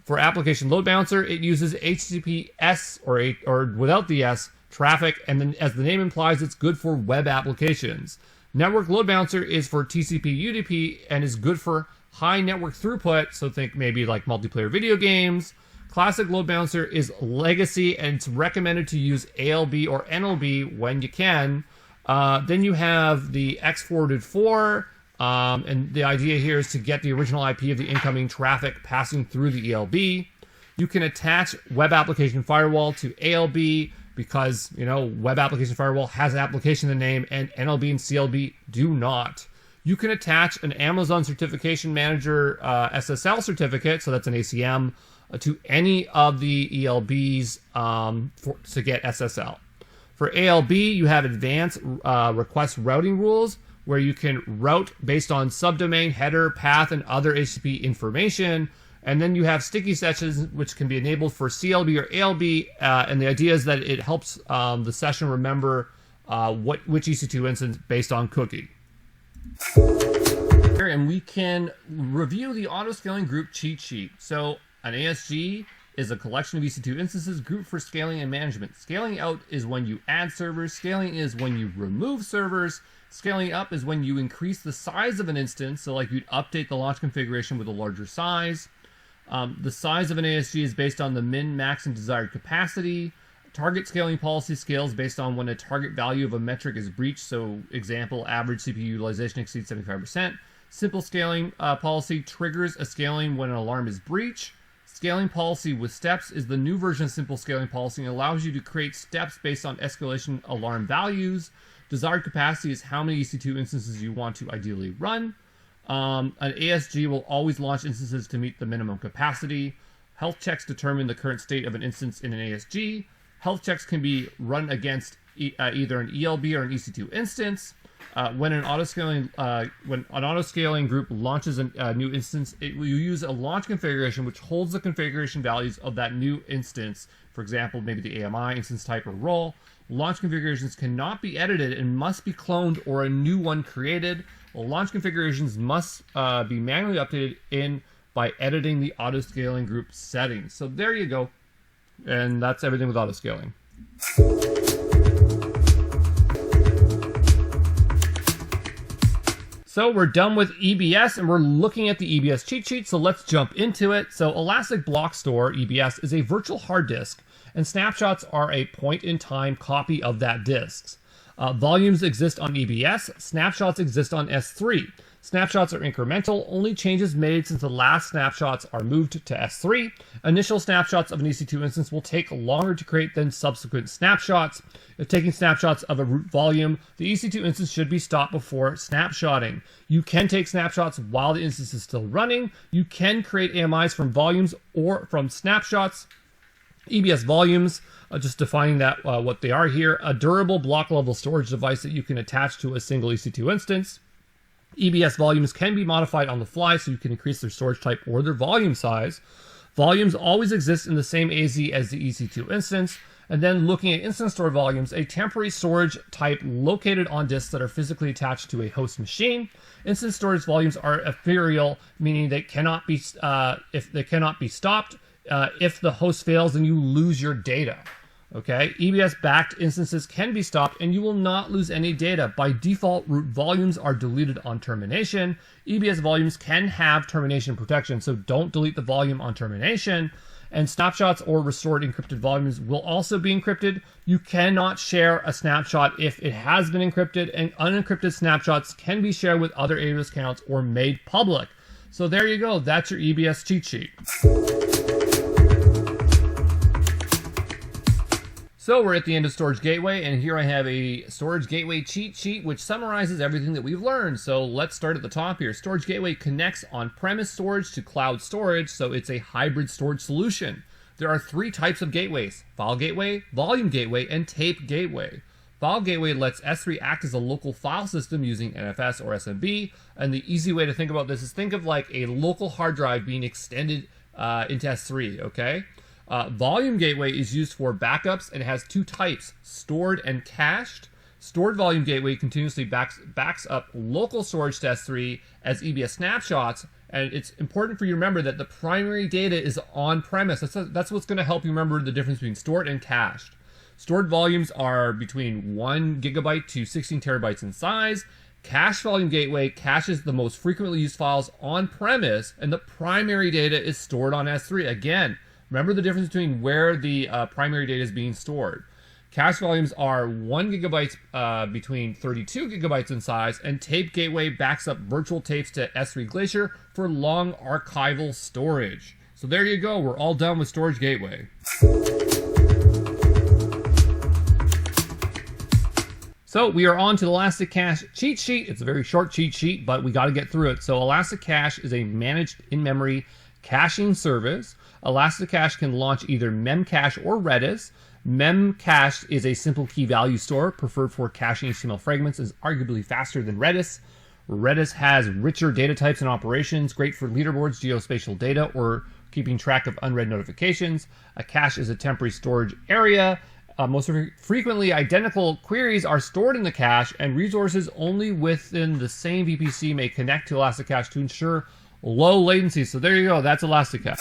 For application load balancer, it uses HTTPS or without the S traffic, and then as the name implies, it's good for web applications. Network load balancer is for TCP UDP and is good for high network throughput, so think maybe like multiplayer video games. Classic load balancer is legacy, and it's recommended to use ALB or NLB when you can. Then you have the X-forwarded 4, and the idea here is to get the original IP of the incoming traffic passing through the ELB. You can attach web application firewall to ALB because, web application firewall has an application in the name, and NLB and CLB do not. You can attach an Amazon Certification Manager SSL certificate, so that's an ACM, to any of the ELBs to get SSL. For ALB, you have advanced request routing rules where you can route based on subdomain, header, path, and other HTTP information. And then you have sticky sessions, which can be enabled for CLB or ALB. And the idea is that it helps the session remember which EC2 instance based on cookie. And we can review the auto-scaling group cheat sheet. So an ASG is a collection of EC2 instances grouped for scaling and management. Scaling out is when you add servers. Scaling is when you remove servers. Scaling up is when you increase the size of an instance. So like you'd update the launch configuration with a larger size. The size of an ASG is based on the min, max, and desired capacity. Target scaling policy scales based on when a target value of a metric is breached. So example, average CPU utilization exceeds 75%. Simple scaling policy triggers a scaling when an alarm is breached. Scaling policy with steps is the new version of simple scaling policy and allows you to create steps based on escalation alarm values. Desired capacity is how many EC2 instances you want to ideally run. An ASG will always launch instances to meet the minimum capacity. Health checks determine the current state of an instance in an ASG. Health checks can be run against either an ELB or an EC2 instance. When an auto-scaling group launches a new instance, it will use a launch configuration which holds the configuration values of that new instance. For example, maybe the AMI, instance type, or role. Launch configurations cannot be edited and must be cloned or a new one created. Launch configurations must be manually updated by editing the auto-scaling group settings. So there you go. And that's everything with auto-scaling. So we're done with EBS and we're looking at the EBS cheat sheet. So let's jump into it. So Elastic Block Store, EBS, is a virtual hard disk, and snapshots are a point-in-time copy of that disk. Volumes exist on EBS, snapshots exist on S3. Snapshots are incremental, only changes made since the last snapshots are moved to S3. Initial snapshots of an EC2 instance will take longer to create than subsequent snapshots. If taking snapshots of a root volume, the EC2 instance should be stopped before snapshotting. You can take snapshots while the instance is still running. You can create AMIs from volumes or from snapshots. EBS volumes, just defining that what they are here, a durable block level storage device that you can attach to a single EC2 instance. EBS volumes can be modified on the fly, so you can increase their storage type or their volume size. Volumes always exist in the same AZ as the EC2 instance. And then looking at instance store volumes, a temporary storage type located on disks that are physically attached to a host machine. Instance storage volumes are ephemeral, meaning they cannot be stopped. If the host fails, then you lose your data. Okay, EBS-backed instances can be stopped and you will not lose any data. By default, root volumes are deleted on termination. EBS volumes can have termination protection, so don't delete the volume on termination. And snapshots or restored encrypted volumes will also be encrypted. You cannot share a snapshot if it has been encrypted, and unencrypted snapshots can be shared with other AWS accounts or made public. So there you go, that's your EBS cheat sheet. So we're at the end of Storage Gateway, and here I have a Storage Gateway cheat sheet which summarizes everything that we've learned. So let's start at the top here. Storage Gateway connects on-premise storage to cloud storage, so it's a hybrid storage solution. There are three types of gateways: File Gateway, Volume Gateway, and Tape Gateway. File Gateway lets S3 act as a local file system using NFS or SMB, and the easy way to think about this is think of like a local hard drive being extended into S3, okay? Volume Gateway is used for backups and it has two types, stored and cached. Stored volume gateway continuously backs up local storage to S3 as EBS snapshots. And it's important for you to remember that the primary data is on premise. That's what's going to help you remember the difference between stored and cached. Stored volumes are between 1 gigabyte to 16 terabytes in size. Cache volume gateway caches the most frequently used files on premise, and the primary data is stored on S3. Again, remember the difference between where the primary data is being stored. Cache volumes are 1 gigabyte between 32 gigabytes in size, and tape gateway backs up virtual tapes to S3 Glacier for long archival storage. So there you go, we're all done with storage gateway. So we are on to the Elasticache cheat sheet. It's a very short cheat sheet, but we got to get through it. So Elasticache is a managed in-memory caching service. Elasticache can launch either Memcache or Redis. Memcache is a simple key value store preferred for caching HTML fragments, is arguably faster than Redis. Redis has richer data types and operations, great for leaderboards, geospatial data, or keeping track of unread notifications. A cache is a temporary storage area. Most frequently, identical queries are stored in the cache, and resources only within the same VPC may connect to Elasticache to ensure low latency. So there you go, that's Elasticache.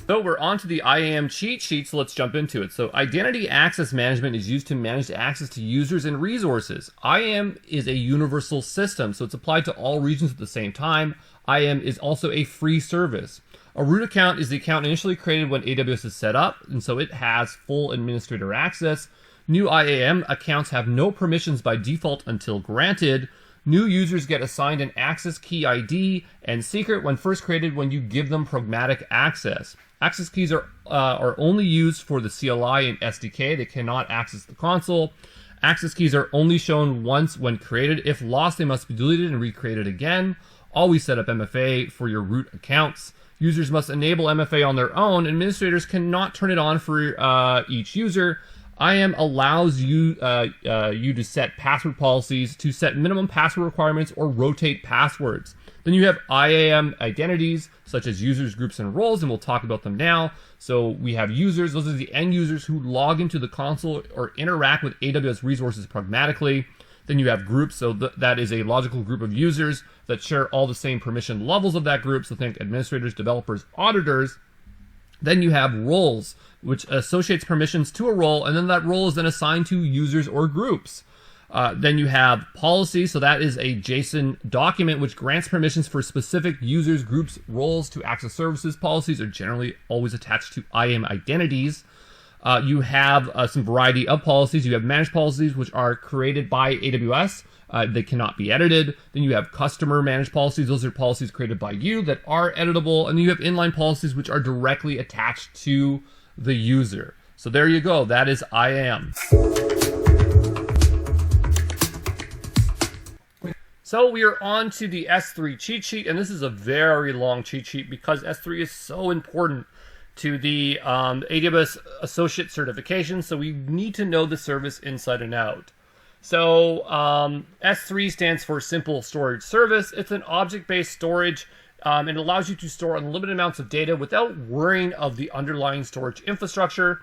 So we're on to the IAM cheat sheet, so let's jump into it. So identity access management is used to manage access to users and resources. IAM is a universal system, so it's applied to all regions at the same time. IAM is also a free service. A root account is the account initially created when AWS is set up, and so it has full administrator access. New IAM accounts have no permissions by default until granted. New users get assigned an access key ID and secret when first created when you give them pragmatic access. Access keys are only used for the CLI and SDK. They cannot access the console. Access keys are only shown once when created. If lost, they must be deleted and recreated again. Always set up MFA for your root accounts. Users must enable MFA on their own. Administrators cannot turn it on for each user. IAM allows you to set password policies, to set minimum password requirements, or rotate passwords. Then you have IAM identities, such as users, groups, and roles, and we'll talk about them now. So we have users. Those are the end users who log into the console or interact with AWS resources pragmatically. Then you have groups, so that is a logical group of users that share all the same permission levels of that group, so think administrators, developers, auditors. Then you have roles, which associates permissions to a role, and then that role is then assigned to users or groups. Then you have policies, so that is a JSON document which grants permissions for specific users, groups, roles to access services. Policies are generally always attached to IAM identities. You have some variety of policies. You have managed policies, which are created by AWS. They cannot be edited. Then you have customer managed policies. Those are policies created by you that are editable. And then you have inline policies, which are directly attached to the user. So there you go. That is IAM. So we are on to the S3 cheat sheet, and this is a very long cheat sheet because S3 is so important to the AWS Associate certification, so we need to know the service inside and out. So S3 stands for Simple Storage Service. It's an object-based storage. It allows you to store unlimited amounts of data without worrying of the underlying storage infrastructure.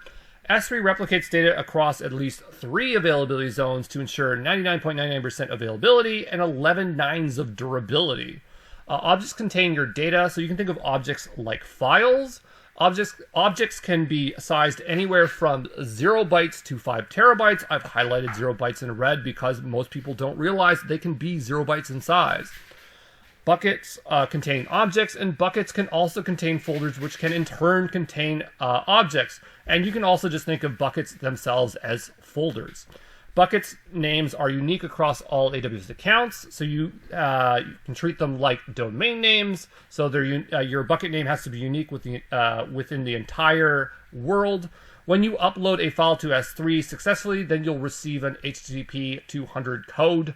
S3 replicates data across at least 3 availability zones to ensure 99.99% availability and 11 nines of durability. Objects contain your data, so you can think of objects like files. Objects can be sized anywhere from 0 bytes to 5 terabytes. I've highlighted 0 bytes in red because most people don't realize they can be 0 bytes in size. Buckets contain objects, and buckets can also contain folders, which can in turn contain objects. And you can also just think of buckets themselves as folders. Buckets names are unique across all AWS accounts, so you can treat them like domain names. So your bucket name has to be unique within the entire world. When you upload a file to S3 successfully, then you'll receive an HTTP 200 code.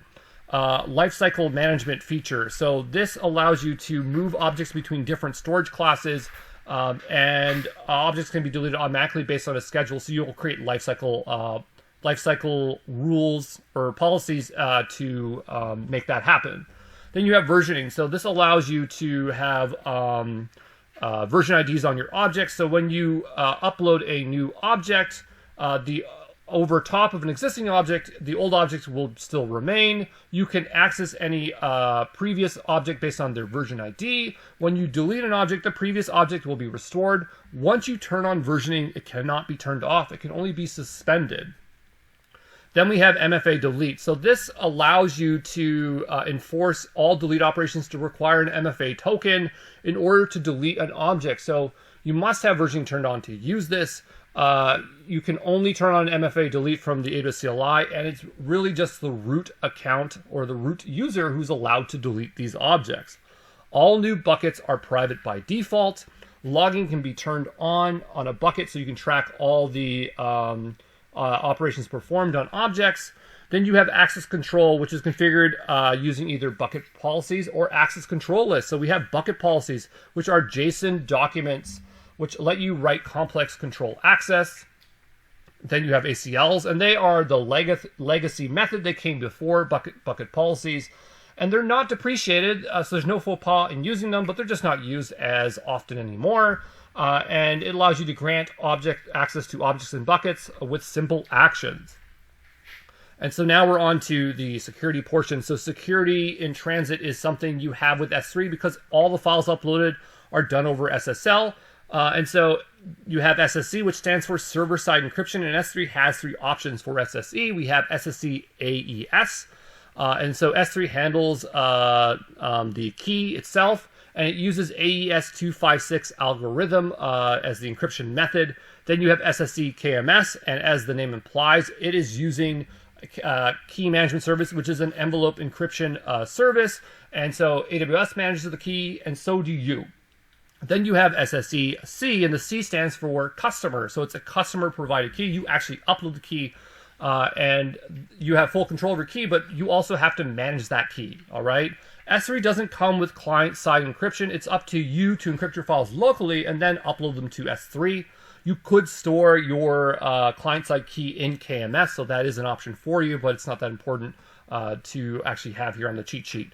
Lifecycle management feature. So this allows you to move objects between different storage classes, and objects can be deleted automatically based on a schedule. So you'll create lifecycle rules or policies to make that happen. Then you have versioning. So this allows you to have version IDs on your objects. So when you upload a new object, the over top of an existing object, the old objects will still remain. You can access any previous object based on their version ID. When you delete an object, the previous object will be restored. Once you turn on versioning, it cannot be turned off. It can only be suspended. Then we have MFA delete. So this allows you to enforce all delete operations to require an MFA token in order to delete an object. So you must have versioning turned on to use this. You can only turn on MFA delete from the AWS CLI, and it's really just the root account or the root user who's allowed to delete these objects. All new buckets are private by default. Logging can be turned on a bucket so you can track all the operations performed on objects. Then you have access control, which is configured using either bucket policies or access control lists. So we have bucket policies, which are JSON documents which let you write complex control access. Then you have ACLs, and they are the legacy method that came before bucket policies. And they're not depreciated, so there's no faux pas in using them, but they're just not used as often anymore. And it allows you to grant access to objects and buckets with simple actions. And so now we're on to the security portion. So security in transit is something you have with S3 because all the files uploaded are done over SSL. And so you have SSE, which stands for server-side encryption, and S3 has 3 options for SSE. We have SSE AES, and so S3 handles the key itself, and it uses AES 256 algorithm as the encryption method. Then you have SSE KMS, and as the name implies, it is using key management service, which is an envelope encryption service, and so AWS manages the key, and so do you. Then you have SSE C, and the C stands for customer. So it's a customer provided key. You actually upload the key and you have full control of your key, but you also have to manage that key. All right. S3 doesn't come with client-side encryption. It's up to you to encrypt your files locally and then upload them to S3. You could store your client-side key in KMS, so that is an option for you, but it's not that important to actually have here on the cheat sheet.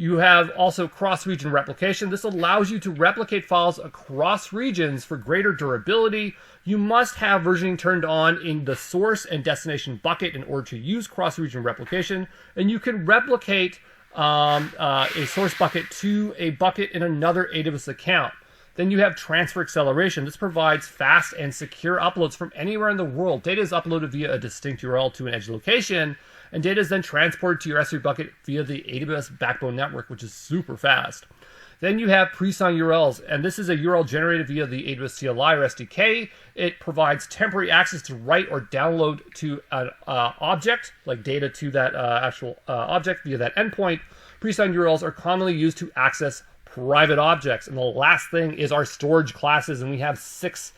You have also cross-region replication. This allows you to replicate files across regions for greater durability. You must have versioning turned on in the source and destination bucket in order to use cross-region replication. And you can replicate a source bucket to a bucket in another AWS account. Then you have transfer acceleration. This provides fast and secure uploads from anywhere in the world. Data is uploaded via a distinct URL to an edge location, and data is then transported to your S3 bucket via the AWS backbone network, which is super fast. Then you have pre-signed URLs, and this is a URL generated via the AWS CLI or SDK. It provides temporary access to write or download to an object, like data to that actual object via that endpoint. Pre-signed URLs are commonly used to access private objects. And the last thing is our storage classes, and we have 6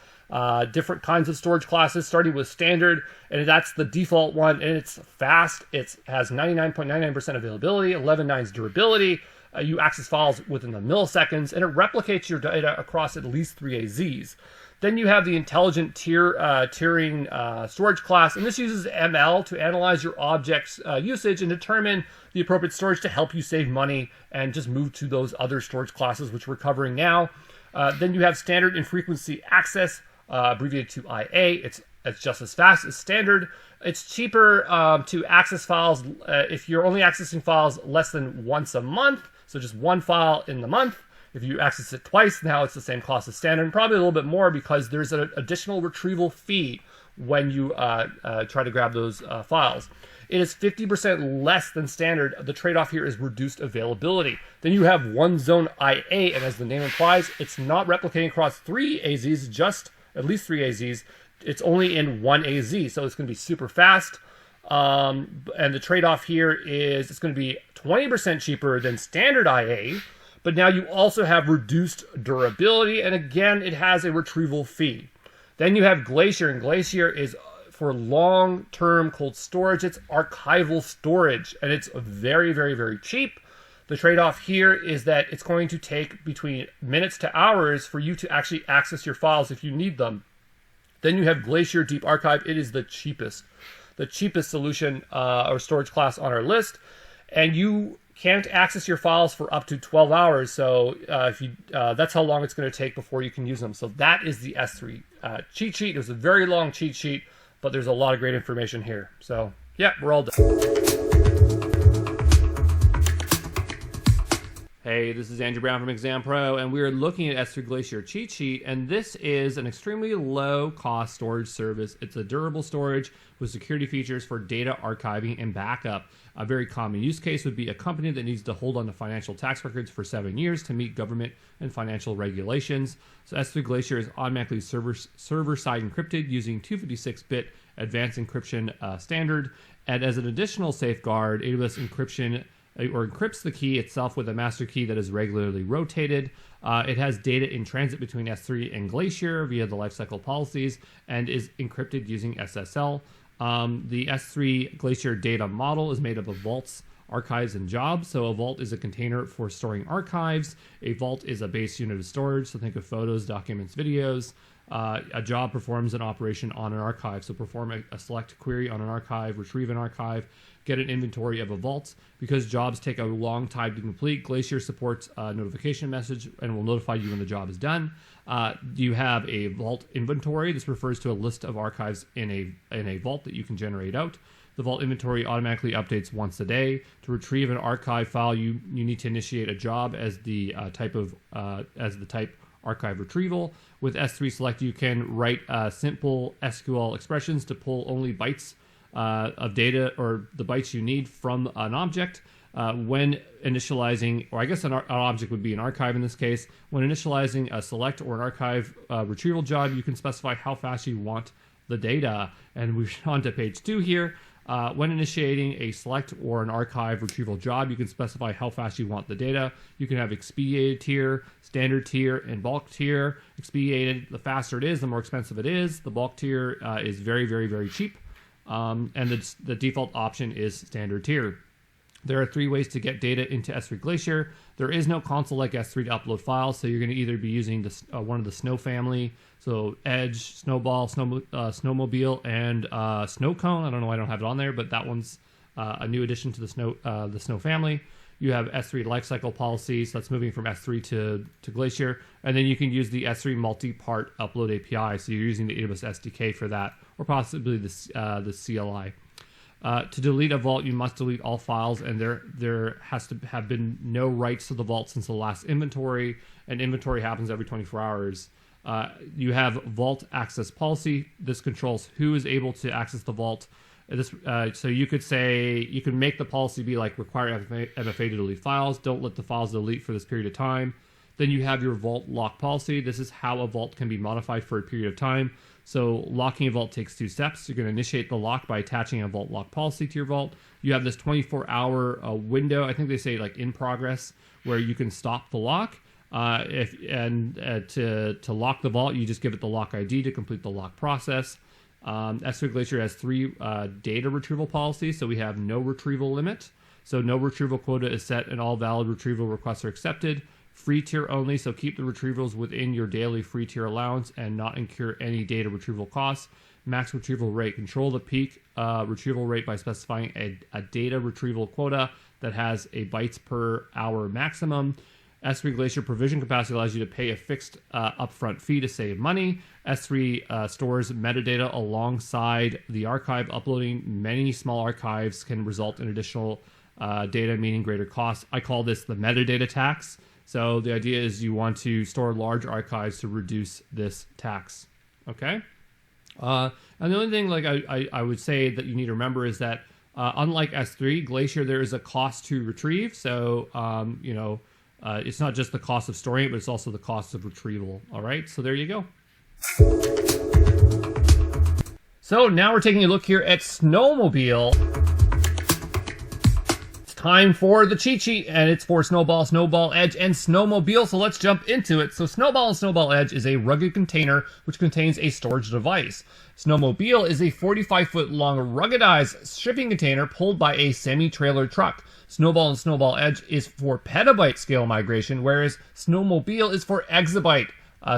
different kinds of storage classes, starting with standard, and that's the default one, and it's fast. It has 99.99% availability, 11.9's durability. You access files within the milliseconds, and it replicates your data across at least 3 AZs. Then you have the intelligent tiering storage class, and this uses ML to analyze your object's usage and determine the appropriate storage to help you save money and just move to those other storage classes, which we're covering now. Then you have standard infrequency access, abbreviated to IA. It's just as fast as standard. It's cheaper to access files if you're only accessing files less than once a month, so just one file in the month. If you access it twice, now it's the same cost as standard, and probably a little bit more because there's an additional retrieval fee when you try to grab those files. It is 50% less than standard. The trade-off here is reduced availability. Then you have one zone IA, and as the name implies, it's not replicating across 3 AZs, just at least 3 AZs. It's only in 1 AZ, so it's going to be super fast. And the trade-off here is it's going to be 20% cheaper than standard IA, but now you also have reduced durability, and again, it has a retrieval fee. Then you have Glacier, and Glacier is for long-term cold storage. It's archival storage, and it's very, very, very cheap. The trade-off here is that it's going to take between minutes to hours for you to actually access your files if you need them. Then you have Glacier Deep Archive. It is the cheapest solution or storage class on our list. And you can't access your files for up to 12 hours. So that's how long it's going to take before you can use them. So that is the S3 cheat sheet. It was a very long cheat sheet, but there's a lot of great information here. So yeah, we're all done. Hey, this is Andrew Brown from Exam Pro, and we are looking at S3 Glacier cheat sheet, and this is an extremely low-cost storage service. It's a durable storage with security features for data archiving and backup. A very common use case would be a company that needs to hold on to financial tax records for 7 years to meet government and financial regulations. So S3 Glacier is automatically server-side encrypted using 256-bit advanced encryption standard, and as an additional safeguard, AWS encrypts the key itself with a master key that is regularly rotated. It has data in transit between S3 and Glacier via the lifecycle policies and is encrypted using SSL. The S3 Glacier data model is made up of vaults, archives, and jobs. So a vault is a container for storing archives. A vault is a base unit of storage. So think of photos, documents, videos. A job performs an operation on an archive. So perform a select query on an archive, retrieve an archive, get an inventory of a vault. Because jobs take a long time to complete, Glacier supports a notification message and will notify you when the job is done. You have a vault inventory. This refers to a list of archives in a vault that you can generate out. The vault inventory automatically updates once a day. To retrieve an archive file, you need to initiate a job as the type archive retrieval. With S3 Select, you can write simple SQL expressions to pull only bytes of data, or the bytes you need from an object. When initializing, or I guess an object would be an archive in this case, when initializing a select or an archive retrieval job, you can specify how fast you want the data. And we're on to page 2 here. When initiating a select or an archive retrieval job, you can specify how fast you want the data. You can have expedited tier, standard tier, and bulk tier. Expedited, the faster it is, the more expensive it is. The bulk tier is very, very, very cheap. And the default option is standard tier. There are 3 ways to get data into S3 Glacier. There is no console like S3 to upload files, so you're going to either be using one of the Snow family, so Edge, Snowball, Snowmobile, and Snow Cone. I don't know why I don't have it on there, but that one's a new addition to the Snow family. You have S3 lifecycle policies, so that's moving from S3 to Glacier, and then you can use the S3 multi-part upload API, so you're using the AWS SDK for that, or possibly the CLI. To delete a vault, you must delete all files, and there has to have been no writes to the vault since the last inventory, and inventory happens every 24 hours. You have vault access policy. This controls who is able to access the vault. So you could say, you can make the policy be like require MFA to delete files. Don't let the files delete for this period of time. Then you have your vault lock policy. This is how a vault can be modified for a period of time. So locking a vault takes 2 steps. You're going to initiate the lock by attaching a vault lock policy to your vault. You have this 24-hour window. I think they say like in progress, where you can stop the lock. To lock the vault, you just give it the lock ID to complete the lock process. S3 Glacier has 3 data retrieval policies. So we have no retrieval limit. So no retrieval quota is set and all valid retrieval requests are accepted. Free tier only, so keep the retrievals within your daily free tier allowance and not incur any data retrieval costs. Max retrieval rate, control the peak retrieval rate by specifying a data retrieval quota that has a bytes per hour maximum. S3 Glacier provision capacity allows you to pay a fixed upfront fee to save money. S3 stores metadata alongside the archive. Uploading many small archives can result in additional data, meaning greater costs. I call this the metadata tax. So the idea is you want to store large archives to reduce this tax. Okay? And the only thing like I would say that you need to remember is that unlike S3, Glacier, there is a cost to retrieve. So, it's not just the cost of storing it, but it's also the cost of retrieval. All right? So there you go. So now we're taking a look here at Snowmobile. Time for the cheat sheet, and it's for Snowball, Snowball Edge, and Snowmobile, so let's jump into it. So Snowball and Snowball Edge is a rugged container which contains a storage device. Snowmobile is a 45-foot long ruggedized shipping container pulled by a semi-trailer truck. Snowball and Snowball Edge is for petabyte scale migration, whereas Snowmobile is for exabyte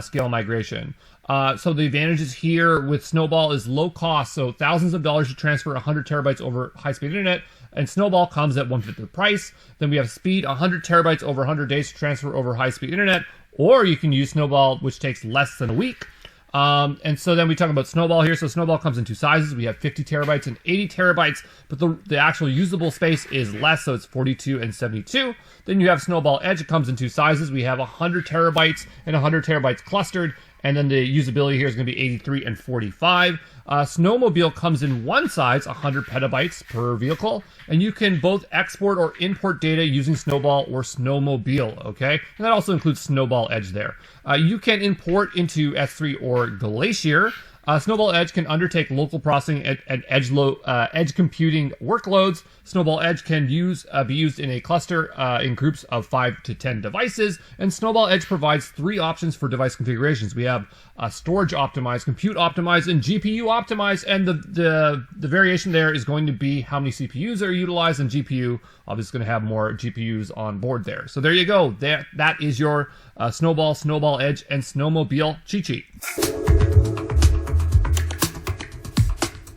scale migration. So the advantages here with Snowball is low cost, so thousands of dollars to transfer 100 terabytes over high-speed internet. And Snowball comes at 1/5 the price. Then we have speed, 100 terabytes over 100 days to transfer over high-speed internet. Or you can use Snowball, which takes less than a week. And so then we talk about Snowball here. So Snowball comes in two sizes. We have 50 terabytes and 80 terabytes, but the actual usable space is less, so it's 42 and 72. Then you have Snowball Edge. It comes in two sizes. We have 100 terabytes and 100 terabytes clustered. And then the usability here is going to be 83 and 45. Snowmobile comes in one size, 100 petabytes per vehicle. And you can both export or import data using Snowball or Snowmobile, okay? And that also includes Snowball Edge there. You can import into S3 or Glacier. Snowball Edge can undertake local processing and edge computing workloads. Snowball Edge can be used in a cluster in groups of 5 to 10 devices. And Snowball Edge provides 3 options for device configurations. We have storage optimized, compute optimized, and GPU optimized. And the variation there is going to be how many CPUs are utilized, and GPU obviously going to have more GPUs on board there. So there you go. That is your Snowball Edge, and Snowmobile cheat sheet.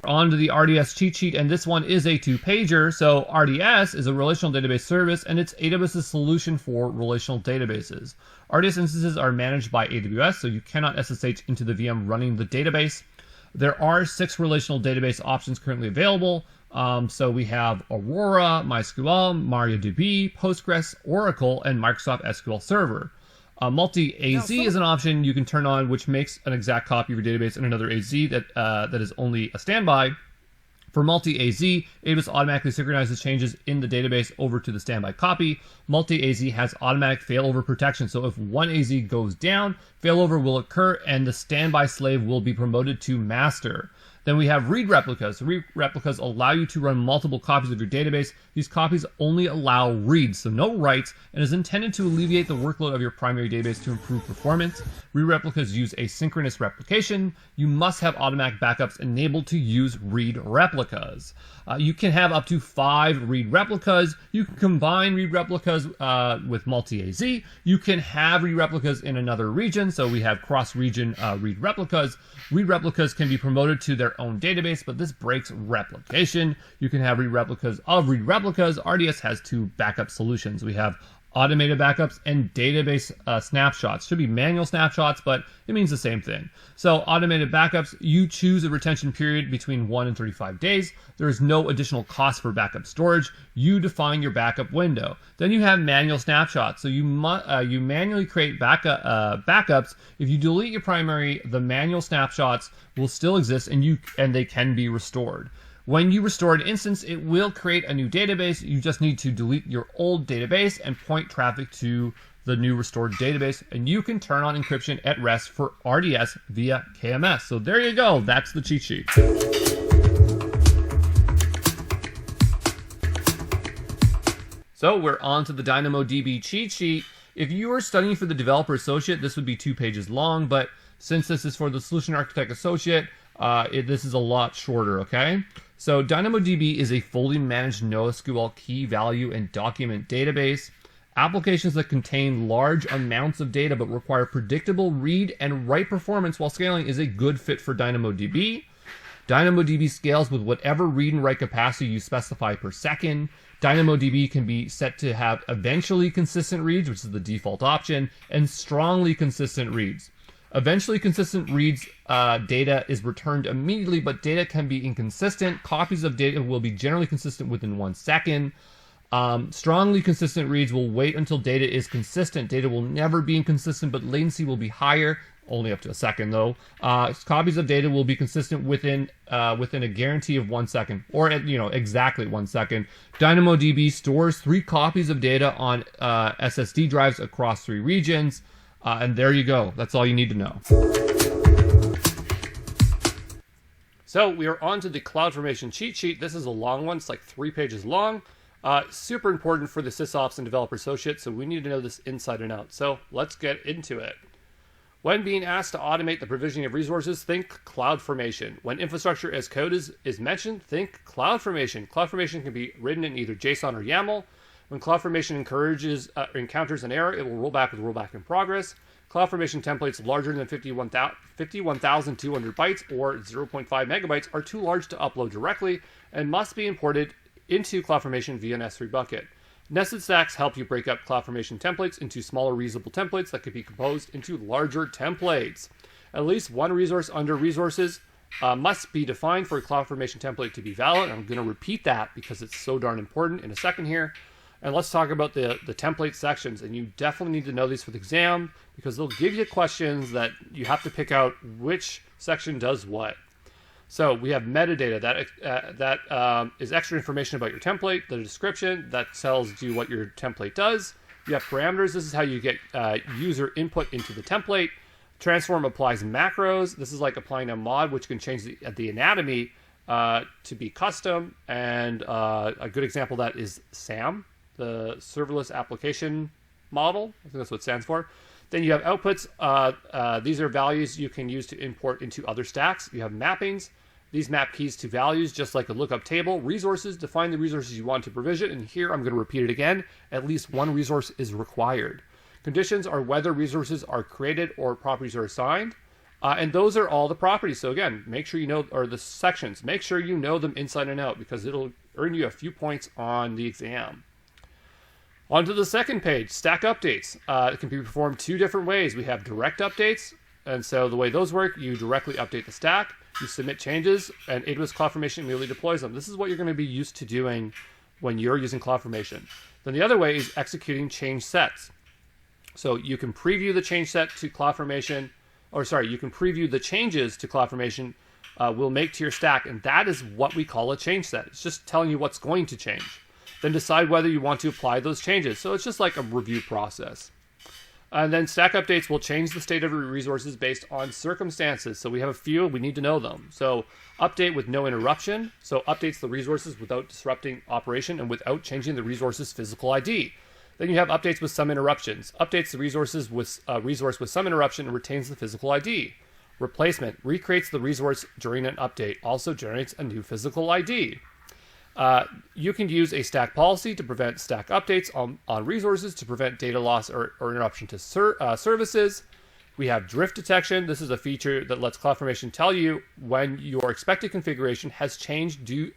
On to the RDS cheat sheet, and this one is a 2-pager. So RDS is a relational database service, and it's AWS's solution for relational databases. RDS instances are managed by AWS, so you cannot SSH into the VM running the database. There are 6 relational database options currently available. So we have Aurora, MySQL, MariaDB, Postgres, Oracle, and Microsoft SQL Server. Multi-AZ is an option you can turn on, which makes an exact copy of your database and another AZ that is only a standby. For multi-AZ, AWS automatically synchronizes changes in the database over to the standby copy. Multi-AZ has automatic failover protection, so if one AZ goes down, failover will occur and the standby slave will be promoted to master. Then we have read replicas. Read replicas allow you to run multiple copies of your database. These copies only allow reads, so no writes, and is intended to alleviate the workload of your primary database to improve performance. Read replicas use asynchronous replication. You must have automatic backups enabled to use read replicas. You can have up to 5 read replicas. You can combine read replicas with multi-AZ. You can have read replicas in another region, so we have cross-region read replicas. Read replicas can be promoted to their own database, but this breaks replication. You can have read replicas of read replicas. RDS has 2 backup solutions. We have automated backups and database snapshots. Should be manual snapshots, but it means the same thing. So automated backups, you choose a retention period between 1 and 35 days. There is no additional cost for backup storage. You define your backup window. Then you have manual snapshots. So you manually create backups. If you delete your primary, the manual snapshots will still exist and they can be restored. When you restore an instance, it will create a new database. You just need to delete your old database and point traffic to the new restored database, and you can turn on encryption at rest for RDS via KMS. So there you go. That's the cheat sheet. So we're on to the DynamoDB cheat sheet. If you are studying for the Developer Associate, this would be 2 pages long, but since this is for the Solution Architect Associate, this is a lot shorter, okay? So DynamoDB is a fully managed NoSQL key value and document database. Applications that contain large amounts of data but require predictable read and write performance while scaling is a good fit for DynamoDB. DynamoDB scales with whatever read and write capacity you specify per second. DynamoDB can be set to have eventually consistent reads, which is the default option, and strongly consistent reads. Eventually consistent reads data is returned immediately, but data can be inconsistent. Copies of data will be generally consistent within 1 second. Strongly consistent reads will wait until data is consistent. Data will never be inconsistent, but latency will be higher, only up to a second though. Copies of data will be consistent within a guarantee of 1 second, or exactly 1 second. DynamoDB stores 3 copies of data on SSD drives across 3 regions. And there you go. That's all you need to know. So we are on to the CloudFormation cheat sheet. This is a long one. It's like 3 pages long. Super important for the Sysops and Developer Associate, so we need to know this inside and out. So let's get into it. When being asked to automate the provisioning of resources, think CloudFormation. When infrastructure as code is mentioned, think CloudFormation. CloudFormation can be written in either JSON or YAML. When CloudFormation encounters an error, it will roll back with rollback in progress. CloudFormation templates larger than 51,200 bytes or 0.5 megabytes are too large to upload directly and must be imported into CloudFormation via an S3 bucket. Nested stacks help you break up CloudFormation templates into smaller reusable templates that could be composed into larger templates. At least one resource under resources must be defined for a CloudFormation template to be valid. I'm going to repeat that because it's so darn important in a second here. And let's talk about the template sections. And you definitely need to know these for the exam because they'll give you questions that you have to pick out which section does what. So we have metadata that is extra information about your template, the description that tells you what your template does. You have parameters. This is how you get user input into the template. Transform applies macros. This is like applying a mod, which can change the anatomy to be custom. And a good example of that is SAM, the serverless application model. I think that's what it stands for. Then you have outputs. These are values you can use to import into other stacks. You have mappings. These map keys to values, just like a lookup table. Resources, define the resources you want to provision. And here I'm going to repeat it again. At least one resource is required. Conditions are whether resources are created or properties are assigned. And those are all the properties. So again, make sure you know, or the sections, make sure you know them inside and out because it'll earn you a few points on the exam. On to the second page, stack updates. It can be performed two different ways. We have direct updates. And so the way those work, you directly update the stack, you submit changes, and AWS CloudFormation immediately deploys them. This is what you're going to be used to doing when you're using CloudFormation. Then the other way is executing change sets. So you can preview the change set to CloudFormation, you can preview the changes to CloudFormation will make to your stack, and that is what we call a change set. It's just telling you what's going to change. Then decide whether you want to apply those changes. So it's just like a review process. And then stack updates will change the state of your resources based on circumstances. So we have a few, we need to know them. So update with no interruption. So updates the resources without disrupting operation and without changing the resource's physical ID. Then you have updates with some interruptions. Updates the resources with resource with some interruption and retains the physical ID. Replacement recreates the resource during an update, also generates a new physical ID. You can use a stack policy to prevent stack updates on resources to prevent data loss or interruption to services. We have drift detection. This is a feature that lets CloudFormation tell you when your expected configuration has changed due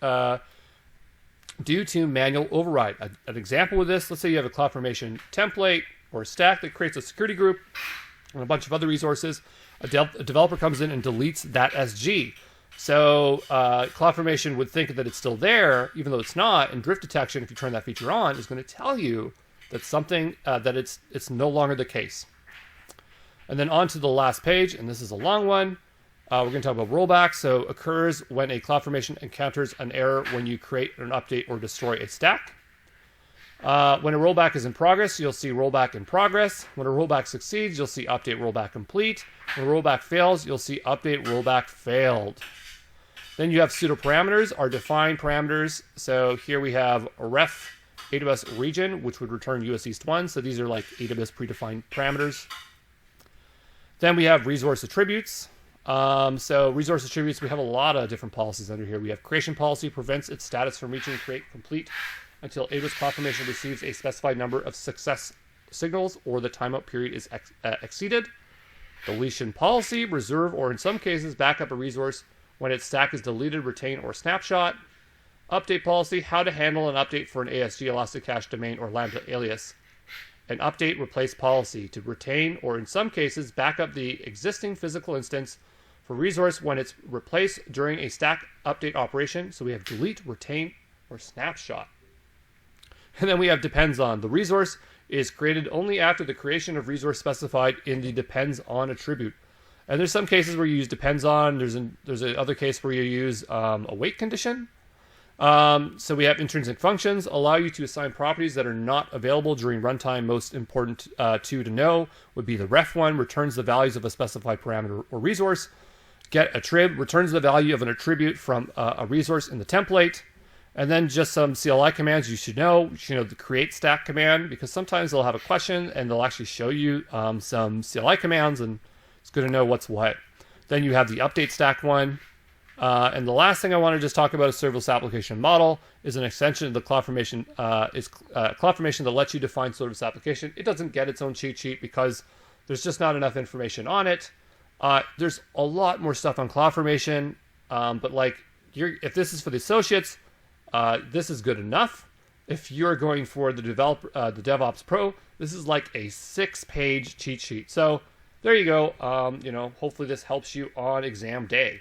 to manual override. An example of this, let's say you have a CloudFormation template or a stack that creates a security group and a bunch of other resources. A developer comes in and deletes that SG. So CloudFormation would think that it's still there, even though it's not. And drift detection, if you turn that feature on, is going to tell you that something that it's no longer the case. And then on to the last page, and this is a long one. We're going to talk about rollback. So occurs when a CloudFormation encounters an error when you create an update or destroy a stack. When a rollback is in progress, you'll see rollback in progress. When a rollback succeeds, you'll see update rollback complete. When a rollback fails, you'll see update rollback failed. Then you have pseudo parameters, or defined parameters. So here we have a ref AWS region, which would return US East 1. So these are like AWS predefined parameters. Then we have resource attributes. So resource attributes, we have a lot of different policies under here. We have creation policy, prevents its status from reaching create complete until AWS CloudFormation receives a specified number of success signals or the timeout period is exceeded. Deletion policy, reserve or in some cases back up a resource when its stack is deleted, retained, or snapshot. Update policy, how to handle an update for an ASG, Elasticache domain, or Lambda alias. An update replace policy to retain or in some cases back up the existing physical instance for resource when it's replaced during a stack update operation. So we have delete, retain, or snapshot. And then we have depends on. The resource is created only after the creation of resource specified in the depends on attribute. And there's some cases where you use depends on. There's another case where you use a wait condition. So we have intrinsic functions, allow you to assign properties that are not available during runtime. Most important to know would be the ref one, returns the values of a specified parameter or resource. Get attrib, returns the value of an attribute from a resource in the template. And then just some CLI commands you should know. You should know the create stack command, because sometimes they'll have a question and they'll actually show you some CLI commands, and it's good to know what's what. Then you have the update stack one. And the last thing I want to just talk about is serverless application model is an extension of the CloudFormation, CloudFormation that lets you define serverless application. It doesn't get its own cheat sheet because there's just not enough information on it. There's a lot more stuff on CloudFormation, but like if this is for the associates, This is good enough. If you're going for the DevOps Pro, this is like a 6-page cheat sheet. So there you go. Hopefully this helps you on exam day.